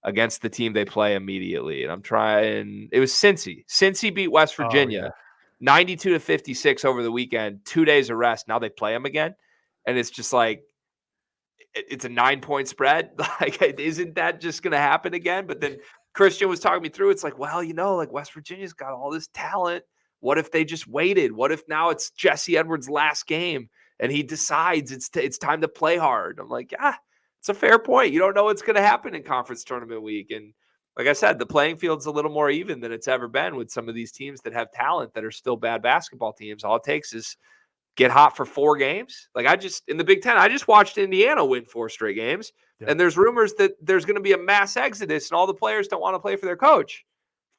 against the team they play immediately. And I'm trying, it was Cincy. Cincy beat West Oh yeah. Virginia 92-56 over the weekend, 2 days of rest. Now they play them again. And it's just like it's a 9-point spread. Like, isn't that just going to happen again? But then Christian was talking me through. It's like, well, like West Virginia's got all this talent. What if they just waited? What if now it's Jesse Edwards' last game and he decides it's time to play hard? I'm like, yeah, it's a fair point. You don't know what's going to happen in conference tournament week. And like I said, the playing field's a little more even than it's ever been with some of these teams that have talent that are still bad basketball teams. All it takes is get hot for 4 games. Like in the Big Ten, I just watched Indiana win 4 straight games. Yep. And there's rumors that there's going to be a mass exodus and all the players don't want to play for their coach.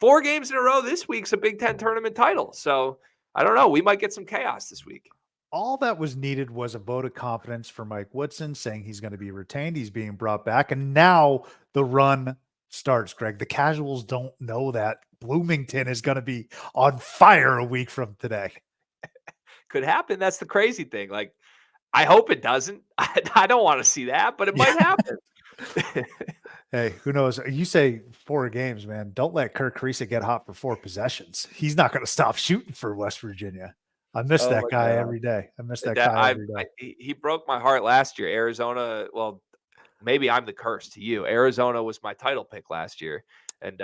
4 games in a row this week's a Big Ten tournament title. So I don't know. We might get some chaos this week. All that was needed was a vote of confidence for Mike Woodson saying he's going to be retained. He's being brought back. And now the run starts, Greg. The casuals don't know that Bloomington is going to be on fire a week from today. Could happen. That's the crazy thing. Like, I hope it doesn't. I don't want to see that, but it might happen. Hey, who knows? You say 4 games, man. Don't let Kirk Creasy get hot for 4 possessions. He's not going to stop shooting for West Virginia. I miss Oh that my guy God. every day. I miss that guy every day. He broke my heart last year. Arizona, well, maybe I'm the curse to you. Arizona was my title pick last year, and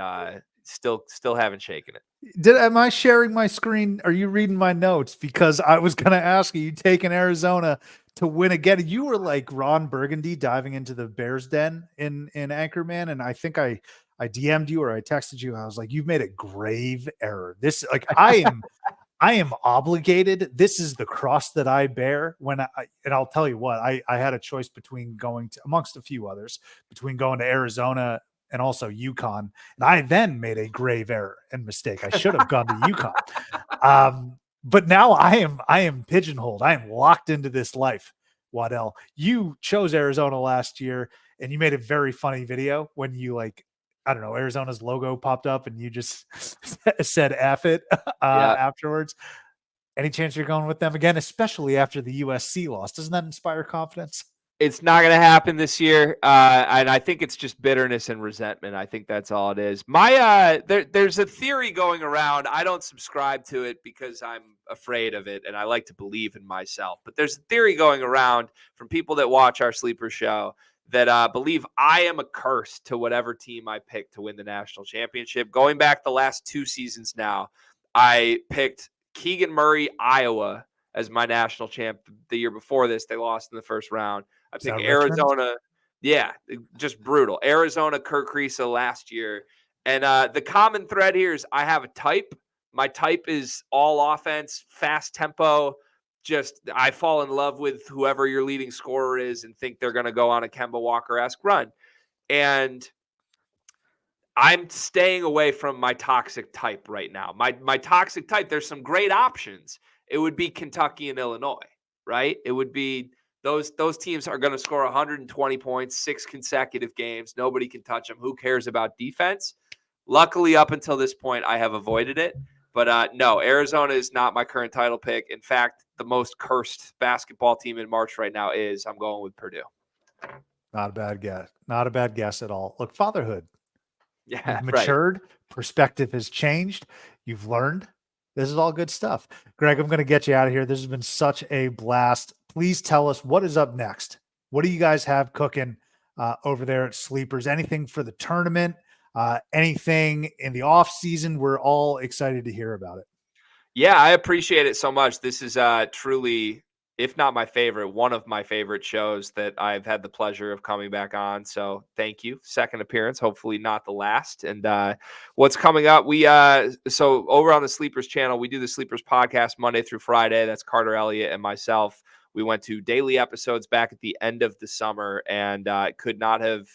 still haven't shaken it. Am I sharing my screen? Are you reading my notes? Because I was going to ask you taking Arizona to win again. You were like Ron Burgundy diving into the Bears den in Anchorman, and I think I DM'd you or I texted you. I was like, you've made a grave error. This, like, I am obligated. This is the cross that I bear when and I'll tell you what, I had a choice between going to, amongst a few others, between going to Arizona and also UConn. And I then made a grave error and mistake. I should have gone to UConn. But now I am pigeonholed. I am locked into this life. Waddell, you chose Arizona last year and you made a very funny video when you, like, I don't know, Arizona's logo popped up and you just said F it Yeah. afterwards. Any chance you're going with them again, especially after the USC loss? Doesn't that inspire confidence? It's not going to happen this year, and I think it's just bitterness and resentment. I think that's all it is. There's a theory going around. I don't subscribe to it because I'm afraid of it, and I like to believe in myself. But there's a theory going around from people that watch our sleeper show that believe I am a curse to whatever team I pick to win the national championship. Going back the last 2 seasons now, I picked Keegan Murray, Iowa, as my national champ. The year before this, they lost in the first round. I pick Arizona. Yeah, just brutal. Arizona, Kirk Creasy last year. And the common thread here is I have a type. My type is all offense, fast tempo. Just I fall in love with whoever your leading scorer is and think they're going to go on a Kemba Walker-esque run. And I'm staying away from my toxic type right now. My toxic type, there's some great options. It would be Kentucky and Illinois, right? It would be those teams are going to score 120 points, 6 consecutive games. Nobody can touch them. Who cares about defense? Luckily, up until this point, I have avoided it. But no, Arizona is not my current title pick. In fact, the most cursed basketball team in March right now is I'm going with Purdue. Not a bad guess. Not a bad guess at all. Look, fatherhood. Yeah, You've right. matured. Perspective has changed. You've learned. This is all good stuff. Greg, I'm going to get you out of here. This has been such a blast. Please tell us what is up next. What do you guys have cooking over there at Sleepers? Anything for the tournament? Anything in the off season? We're all excited to hear about it. Yeah, I appreciate it so much. This is truly, if not my favorite, one of my favorite shows that I've had the pleasure of coming back on. So thank you. Second appearance, hopefully not the last. And what's coming up? So over on the Sleepers channel, we do the Sleepers podcast Monday through Friday. That's Carter Elliott and myself. We went to daily episodes back at the end of the summer, and it could not have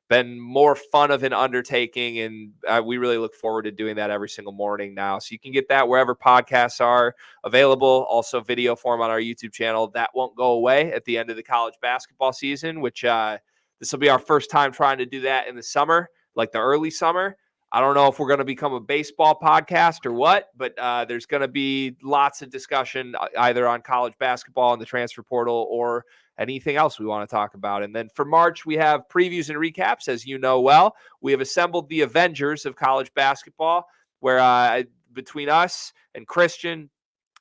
been more fun of an undertaking, and we really look forward to doing that every single morning now. So you can get that wherever podcasts are available. Also video form on our YouTube channel. That won't go away at the end of the college basketball season, which this will be our first time trying to do that in the summer, like the early summer. I don't know if we're going to become a baseball podcast or what, but there's going to be lots of discussion either on college basketball and the transfer portal or anything else we want to talk about. And then for March, we have previews and recaps. As you know well, we have assembled the Avengers of college basketball, where between us and Christian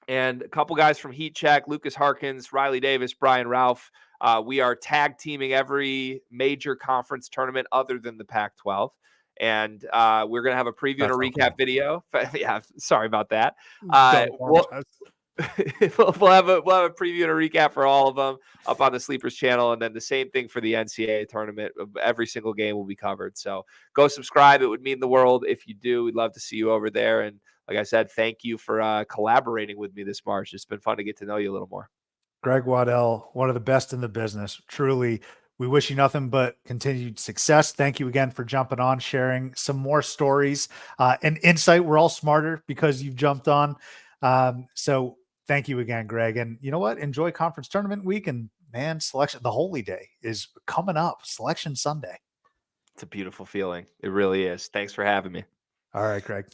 and a couple guys from Heat Check, Lucas Harkins, Riley Davis, Brian Ralph, we are tag teaming every major conference tournament other than the Pac-12. And we're going to have a preview and a recap video. Yeah, sorry about that. We'll have a preview and a recap for all of them up on the Sleepers channel, and then the same thing for the NCAA tournament. Every single game will be covered. So go subscribe. It would mean the world if you do. We'd love to see you over there. And like I said, thank you for collaborating with me this March. It's been fun to get to know you a little more. Greg Waddell, one of the best in the business. Truly, We wish you nothing but continued success. Thank you again for jumping on, sharing some more stories and insight. We're all smarter because you've jumped on. So thank you again, Greg. And you know what? Enjoy conference tournament week. And man, selection, the holy day is coming up, Selection Sunday. It's a beautiful feeling. It really is. Thanks for having me. All right, Greg.